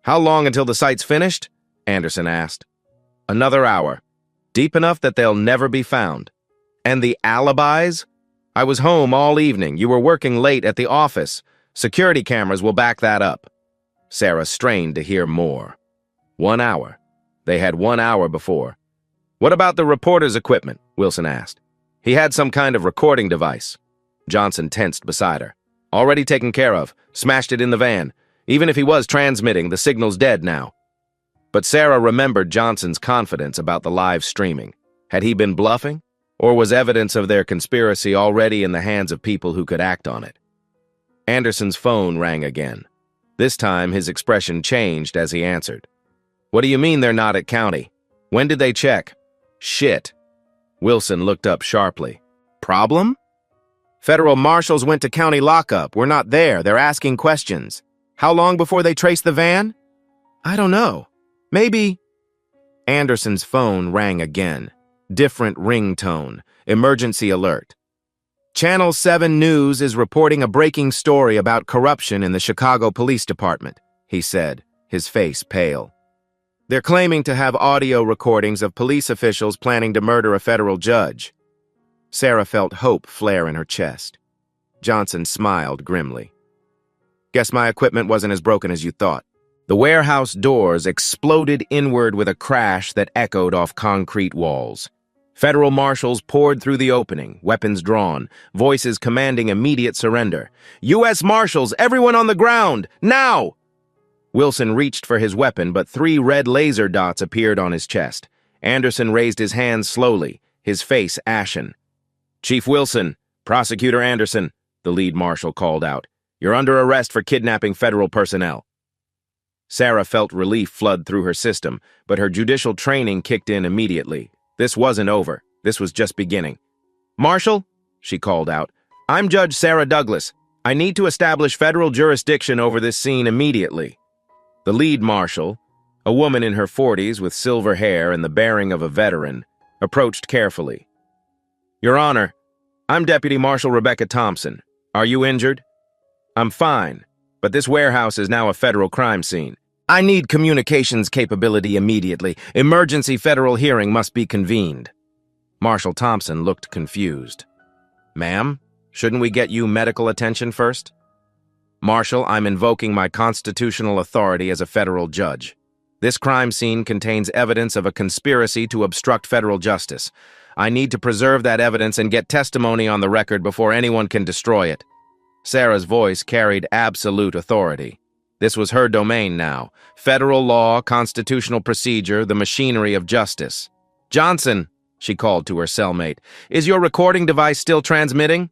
"How long until the site's finished?" Anderson asked. "Another hour. Deep enough that they'll never be found." "And the alibis?" "I was home all evening. You were working late at the office. Security cameras will back that up." Sarah strained to hear more. 1 hour. They had 1 hour before. "What about the reporter's equipment?" Wilson asked. "He had some kind of recording device." Johnson tensed beside her. "Already taken care of. Smashed it in the van. Even if he was transmitting, the signal's dead now." But Sarah remembered Johnson's confidence about the live streaming. Had he been bluffing? Or was evidence of their conspiracy already in the hands of people who could act on it? Anderson's phone rang again. This time, his expression changed as he answered. "What do you mean they're not at county? When did they check?" "Shit." Wilson looked up sharply. "Problem?" "Federal marshals went to county lockup. We're not there. They're asking questions." "How long before they trace the van?" "I don't know. Maybe..." Anderson's phone rang again. Different ringtone. Emergency alert. "Channel 7 News is reporting a breaking story about corruption in the Chicago Police Department," he said, his face pale. "They're claiming to have audio recordings of police officials planning to murder a federal judge." Sarah felt hope flare in her chest. Johnson smiled grimly. "Guess my equipment wasn't as broken as you thought." The warehouse doors exploded inward with a crash that echoed off concrete walls. Federal marshals poured through the opening, weapons drawn, voices commanding immediate surrender. "U.S. Marshals, everyone on the ground, now!" Wilson reached for his weapon, but 3 red laser dots appeared on his chest. Anderson raised his hands slowly, his face ashen. "Chief Wilson, Prosecutor Anderson," the lead marshal called out. "You're under arrest for kidnapping federal personnel." Sarah felt relief flood through her system, but her judicial training kicked in immediately. This wasn't over. This was just beginning. "Marshal," she called out, "I'm Judge Sarah Douglas. I need to establish federal jurisdiction over this scene immediately." The lead marshal, a woman in her 40s with silver hair and the bearing of a veteran, approached carefully. "Your Honor, I'm Deputy Marshal Rebecca Thompson. Are you injured?" "I'm fine, but this warehouse is now a federal crime scene. I need communications capability immediately. Emergency federal hearing must be convened." Marshal Thompson looked confused. "Ma'am, shouldn't we get you medical attention first?" "Marshal, I'm invoking my constitutional authority as a federal judge. This crime scene contains evidence of a conspiracy to obstruct federal justice. I need to preserve that evidence and get testimony on the record before anyone can destroy it." Sarah's voice carried absolute authority. This was her domain now. Federal law, constitutional procedure, the machinery of justice. "Johnson," she called to her cellmate, "is your recording device still transmitting?"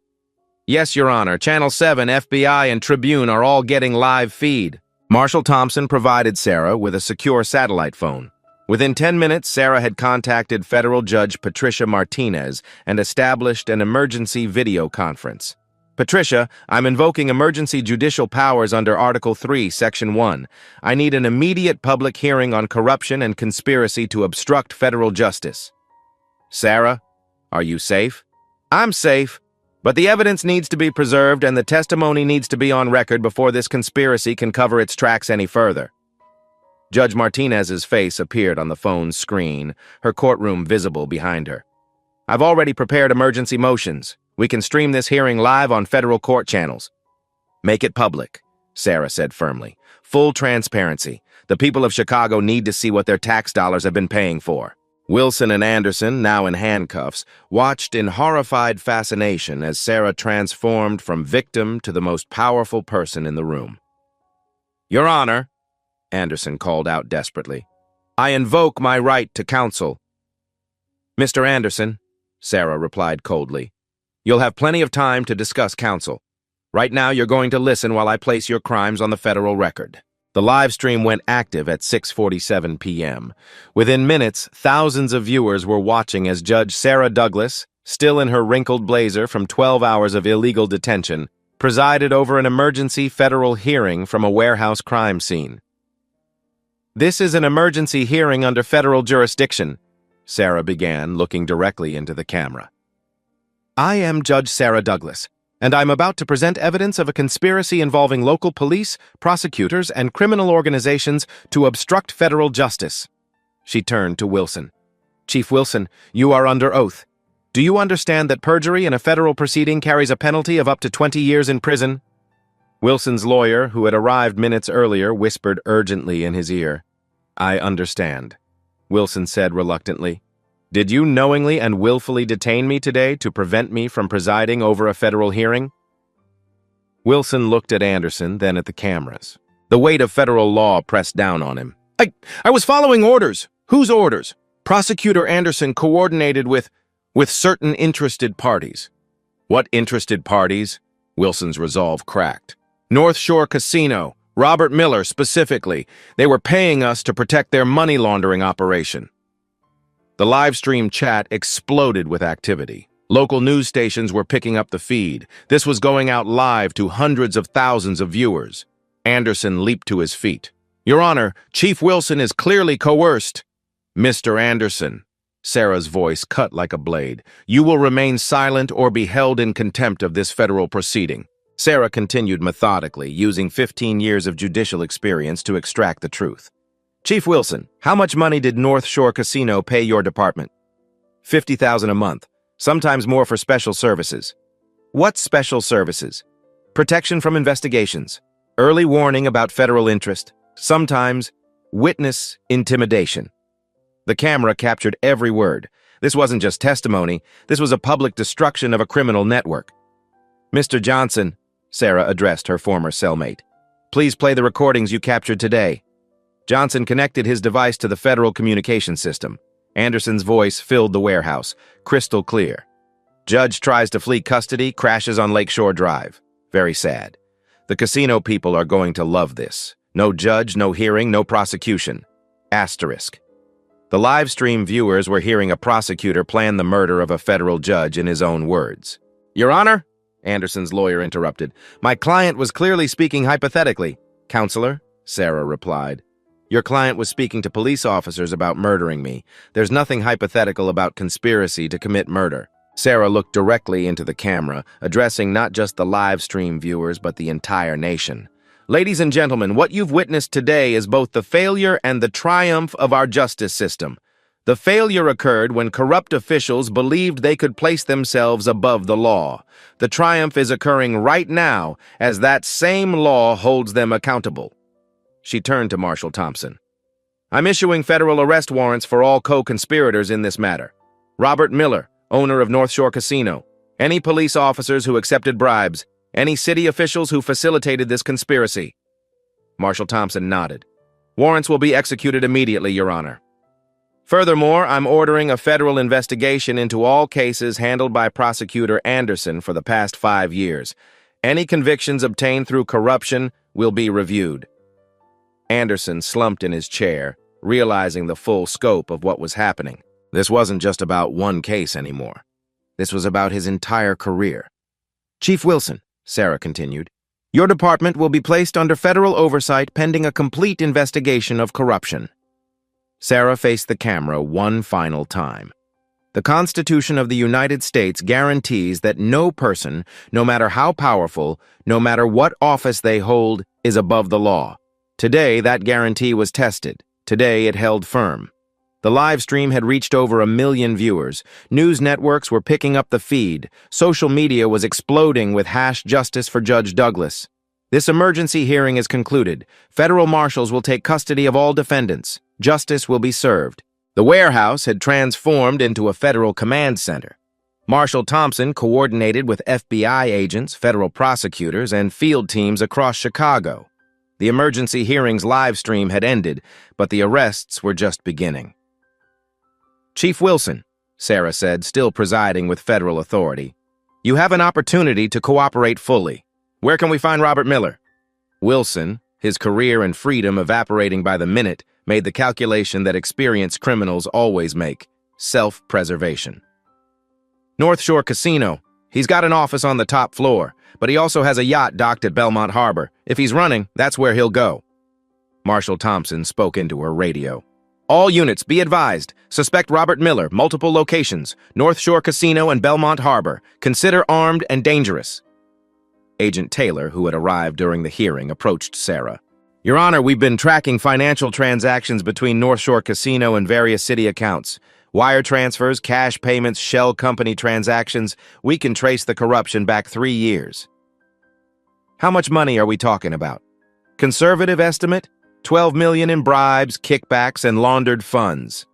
"Yes, Your Honor. Channel 7, FBI, and Tribune are all getting live feed." Marshal Thompson provided Sarah with a secure satellite phone. Within 10 minutes, Sarah had contacted Federal Judge Patricia Martinez and established an emergency video conference. "Patricia, I'm invoking emergency judicial powers under Article 3, Section 1. I need an immediate public hearing on corruption and conspiracy to obstruct federal justice." "Sarah, are you safe?" "I'm safe, but the evidence needs to be preserved and the testimony needs to be on record before this conspiracy can cover its tracks any further." Judge Martinez's face appeared on the phone's screen, her courtroom visible behind her. "I've already prepared emergency motions. We can stream this hearing live on federal court channels." "Make it public," Sarah said firmly. "Full transparency. The people of Chicago need to see what their tax dollars have been paying for." Wilson and Anderson, now in handcuffs, watched in horrified fascination as Sarah transformed from victim to the most powerful person in the room. "Your Honor," Anderson called out desperately, "I invoke my right to counsel." "Mr. Anderson," Sarah replied coldly, "you'll have plenty of time to discuss counsel. Right now, you're going to listen while I place your crimes on the federal record." The live stream went active at 6:47 p.m. Within minutes, thousands of viewers were watching as Judge Sarah Douglas, still in her wrinkled blazer from 12 hours of illegal detention, presided over an emergency federal hearing from a warehouse crime scene. "This is an emergency hearing under federal jurisdiction," Sarah began, looking directly into the camera. "I am Judge Sarah Douglas, and I'm about to present evidence of a conspiracy involving local police, prosecutors, and criminal organizations to obstruct federal justice." She turned to Wilson. "Chief Wilson, you are under oath. Do you understand that perjury in a federal proceeding carries a penalty of up to 20 years in prison?" Wilson's lawyer, who had arrived minutes earlier, whispered urgently in his ear. "I understand," Wilson said reluctantly. "Did you knowingly and willfully detain me today to prevent me from presiding over a federal hearing?" Wilson looked at Anderson, then at the cameras. The weight of federal law pressed down on him. I was following orders." "Whose orders?" "Prosecutor Anderson coordinated with certain interested parties." "What interested parties?" Wilson's resolve cracked. "North Shore Casino, Robert Miller specifically. They were paying us to protect their money laundering operation." The live stream chat exploded with activity. Local news stations were picking up the feed. This was going out live to hundreds of thousands of viewers. Anderson leaped to his feet. "Your Honor, Chief Wilson is clearly coerced." "Mr. Anderson," Sarah's voice cut like a blade, "you will remain silent or be held in contempt of this federal proceeding." Sarah continued methodically, using 15 years of judicial experience to extract the truth. "Chief Wilson, how much money did North Shore Casino pay your department?" $50,000 a month, sometimes more for special services." "What special services?" "Protection from investigations, early warning about federal interest, sometimes witness intimidation." The camera captured every word. This wasn't just testimony, this was a public destruction of a criminal network. "Mr. Johnson," Sarah addressed her former cellmate, "please play the recordings you captured today." Johnson connected his device to the federal communication system. Anderson's voice filled the warehouse, crystal clear. "Judge tries to flee custody, crashes on Lakeshore Drive. Very sad. The casino people are going to love this. No judge, no hearing, no prosecution. Asterisk." The live stream viewers were hearing a prosecutor plan the murder of a federal judge in his own words. "Your Honor," Anderson's lawyer interrupted, "my client was clearly speaking hypothetically." "Counselor," Sarah replied, "your client was speaking to police officers about murdering me. There's nothing hypothetical about conspiracy to commit murder." Sarah looked directly into the camera, addressing not just the live stream viewers but the entire nation. "Ladies and gentlemen, what you've witnessed today is both the failure and the triumph of our justice system. The failure occurred when corrupt officials believed they could place themselves above the law. The triumph is occurring right now as that same law holds them accountable." She turned to Marshal Thompson. "I'm issuing federal arrest warrants for all co-conspirators in this matter. Robert Miller, owner of North Shore Casino, any police officers who accepted bribes, any city officials who facilitated this conspiracy." Marshal Thompson nodded. "Warrants will be executed immediately, Your Honor. Furthermore, I'm ordering a federal investigation into all cases handled by Prosecutor Anderson for the past 5 years. Any convictions obtained through corruption will be reviewed." Anderson slumped in his chair, realizing the full scope of what was happening. This wasn't just about one case anymore. This was about his entire career. "Chief Wilson," Sarah continued, "your department will be placed under federal oversight pending a complete investigation of corruption." Sarah faced the camera one final time. "The Constitution of the United States guarantees that no person, no matter how powerful, no matter what office they hold, is above the law. Today, that guarantee was tested. Today, it held firm." The live stream had reached over 1 million viewers. News networks were picking up the feed. Social media was exploding with #Justice for Judge Douglas. This emergency hearing is concluded. Federal marshals will take custody of all defendants. Justice will be served. The warehouse had transformed into a federal command center. Marshal Thompson coordinated with FBI agents, federal prosecutors, and field teams across Chicago. The emergency hearing's live stream had ended, but the arrests were just beginning. "Chief Wilson," Sarah said, still presiding with federal authority, "you have an opportunity to cooperate fully. Where can we find Robert Miller?" Wilson, His career and freedom evaporating by the minute made the calculation that experienced criminals always make: self-preservation. North Shore Casino. He's got an office on the top floor, but he also has a yacht docked at Belmont Harbor. If he's running, that's where he'll go. Marshal Thompson spoke into her radio. All units, be advised. Suspect Robert Miller, multiple locations, North Shore Casino and Belmont Harbor. Consider armed and dangerous. Agent Taylor, who had arrived during the hearing, approached Sarah. Your Honor, we've been tracking financial transactions between North Shore Casino and various city accounts. Wire transfers, cash payments, shell company transactions. We can trace the corruption back 3 years. How much money are we talking about? Conservative estimate? 12 million in bribes, kickbacks, and laundered funds.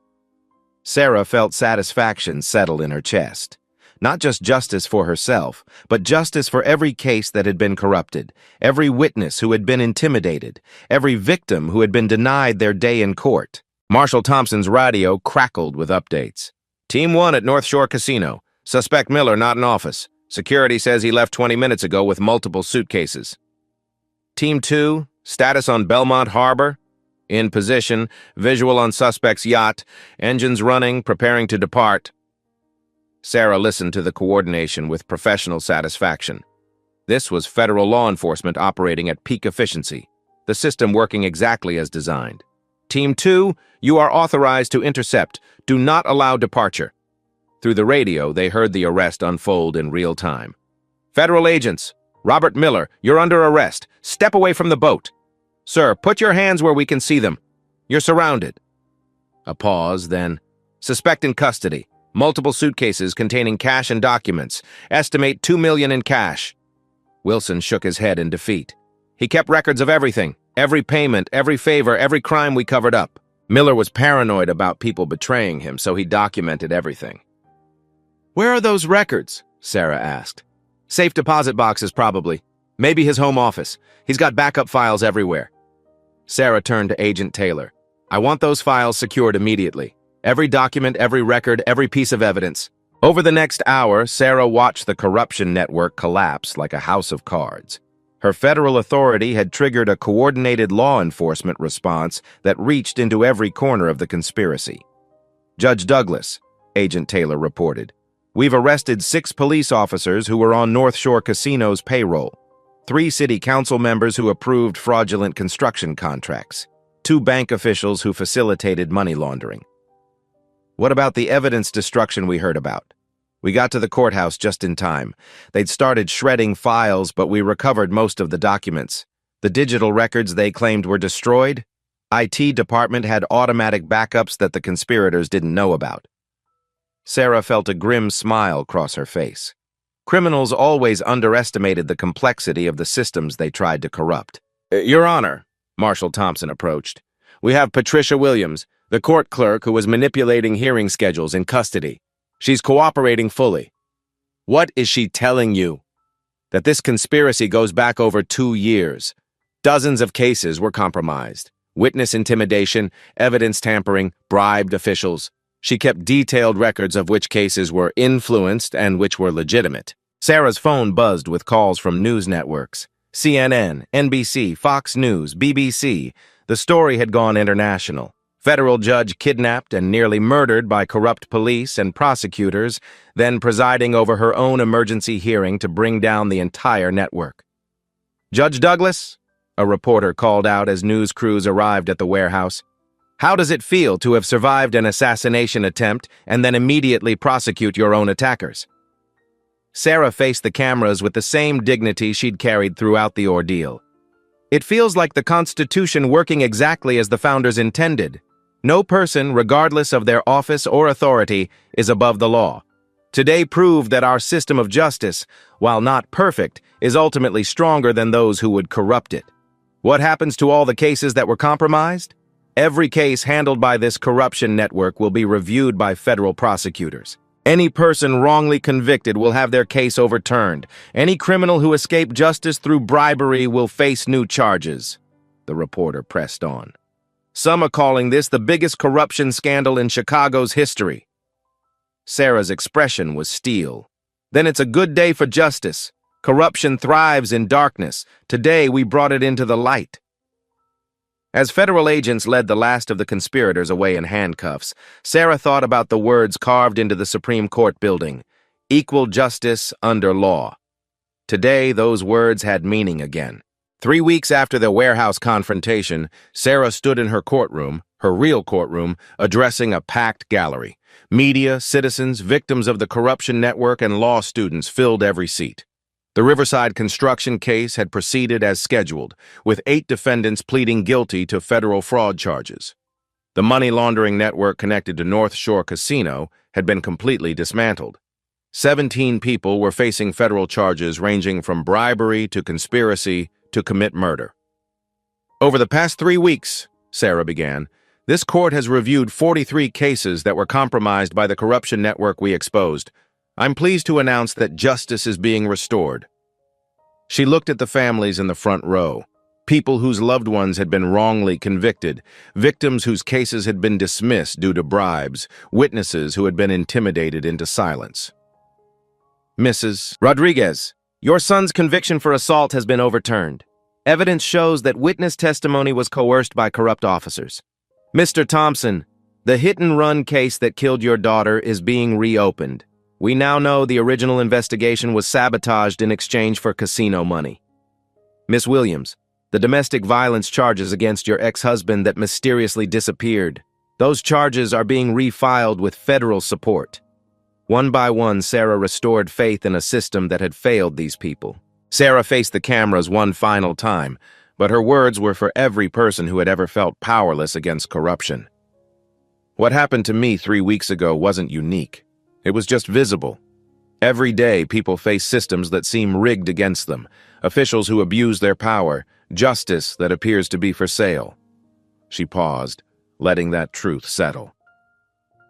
Sarah felt satisfaction settle in her chest. Not just justice for herself, but justice for every case that had been corrupted, every witness who had been intimidated, every victim who had been denied their day in court. Marshal Thompson's radio crackled with updates. Team 1 at North Shore Casino. Suspect Miller not in office. Security says he left 20 minutes ago with multiple suitcases. Team 2, status on Belmont Harbor. In position, visual on suspect's yacht, engines running, preparing to depart. Sarah listened to the coordination with professional satisfaction. This was federal law enforcement operating at peak efficiency, the system working exactly as designed. Team 2, you are authorized to intercept. Do not allow departure. Through the radio, they heard the arrest unfold in real time. Federal agents, Robert Miller, you're under arrest. Step away from the boat. Sir, put your hands where we can see them. You're surrounded. A pause, then. Suspect in custody. Multiple suitcases containing cash and documents. Estimate 2 million in cash. Wilson shook his head in defeat. He kept records of everything. Every payment, every favor, every crime we covered up. Miller was paranoid about people betraying him, so he documented everything. Where are those records? Sarah asked. Safe deposit boxes, probably. Maybe his home office. He's got backup files everywhere. Sarah turned to Agent Taylor. I want those files secured immediately. Every document, every record, every piece of evidence. Over the next hour, Sarah watched the corruption network collapse like a house of cards. Her federal authority had triggered a coordinated law enforcement response that reached into every corner of the conspiracy. Judge Douglas, Agent Taylor reported, we've arrested 6 police officers who were on North Shore Casino's payroll, 3 city council members who approved fraudulent construction contracts, 2 bank officials who facilitated money laundering. What about the evidence destruction we heard about? We got to the courthouse just in time. They'd started shredding files, but we recovered most of the documents. The digital records they claimed were destroyed. IT department had automatic backups that the conspirators didn't know about. Sarah felt a grim smile cross her face. Criminals always underestimated the complexity of the systems they tried to corrupt. Your Honor, Marshal Thompson approached. We have Patricia Williams, the court clerk who was manipulating hearing schedules, in custody. She's cooperating fully. What is she telling you? That this conspiracy goes back over 2 years. Dozens of cases were compromised. Witness intimidation, evidence tampering, bribed officials. She kept detailed records of which cases were influenced and which were legitimate. Sarah's phone buzzed with calls from news networks. CNN, NBC, Fox News, BBC. The story had gone international. Federal judge kidnapped and nearly murdered by corrupt police and prosecutors, then presiding over her own emergency hearing to bring down the entire network. Judge Douglas, a reporter called out as news crews arrived at the warehouse. How does it feel to have survived an assassination attempt and then immediately prosecute your own attackers? Sarah faced the cameras with the same dignity she'd carried throughout the ordeal. It feels like the Constitution working exactly as the founders intended. No person, regardless of their office or authority, is above the law. Today proved that our system of justice, while not perfect, is ultimately stronger than those who would corrupt it. What happens to all the cases that were compromised? Every case handled by this corruption network will be reviewed by federal prosecutors. Any person wrongly convicted will have their case overturned. Any criminal who escaped justice through bribery will face new charges. The reporter pressed on. Some are calling this the biggest corruption scandal in Chicago's history. Sarah's expression was steel. Then it's a good day for justice. Corruption thrives in darkness. Today we brought it into the light. As federal agents led the last of the conspirators away in handcuffs, Sarah thought about the words carved into the Supreme Court building: equal justice under law. Today, those words had meaning again. 3 weeks after the warehouse confrontation, Sarah stood in her courtroom, her real courtroom, addressing a packed gallery. Media, citizens, victims of the corruption network, and law students filled every seat. The Riverside construction case had proceeded as scheduled, with 8 defendants pleading guilty to federal fraud charges. The money laundering network connected to North Shore Casino had been completely dismantled. 17 people were facing federal charges ranging from bribery to conspiracy to commit murder. Over the past 3 weeks, Sarah began, this court has reviewed 43 cases that were compromised by the corruption network we exposed. I'm pleased to announce that justice is being restored. She looked at the families in the front row, people whose loved ones had been wrongly convicted, victims whose cases had been dismissed due to bribes, witnesses who had been intimidated into silence. Mrs. Rodriguez, your son's conviction for assault has been overturned. Evidence shows that witness testimony was coerced by corrupt officers. Mr. Thompson, the hit-and-run case that killed your daughter is being reopened. We now know the original investigation was sabotaged in exchange for casino money. Miss Williams, the domestic violence charges against your ex-husband that mysteriously disappeared. Those charges are being refiled with federal support. One by one, Sarah restored faith in a system that had failed these people. Sarah faced the cameras one final time, but her words were for every person who had ever felt powerless against corruption. What happened to me 3 weeks ago wasn't unique. It was just visible. Every day, people face systems that seem rigged against them, officials who abuse their power, justice that appears to be for sale. She paused, letting that truth settle.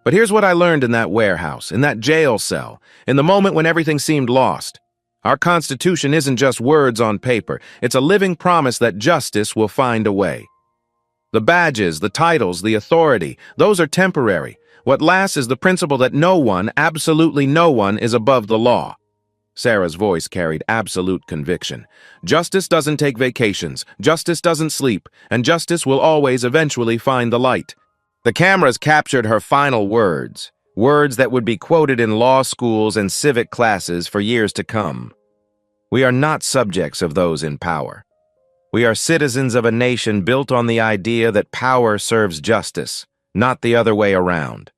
But here's what I learned in that warehouse, in that jail cell, in the moment when everything seemed lost. Our Constitution isn't just words on paper. It's a living promise that justice will find a way. The badges, the titles, the authority, those are temporary. What lasts is the principle that no one, absolutely no one, is above the law. Sarah's voice carried absolute conviction. Justice doesn't take vacations, justice doesn't sleep, and justice will always eventually find the light. The cameras captured her final words, words that would be quoted in law schools and civic classes for years to come. We are not subjects of those in power. We are citizens of a nation built on the idea that power serves justice, not the other way around.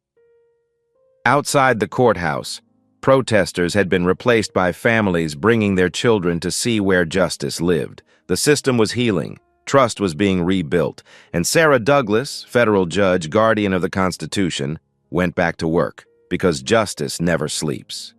Outside the courthouse, protesters had been replaced by families bringing their children to see where justice lived. The system was healing, trust was being rebuilt, and Sarah Douglas, federal judge, guardian of the Constitution, went back to work, because justice never sleeps.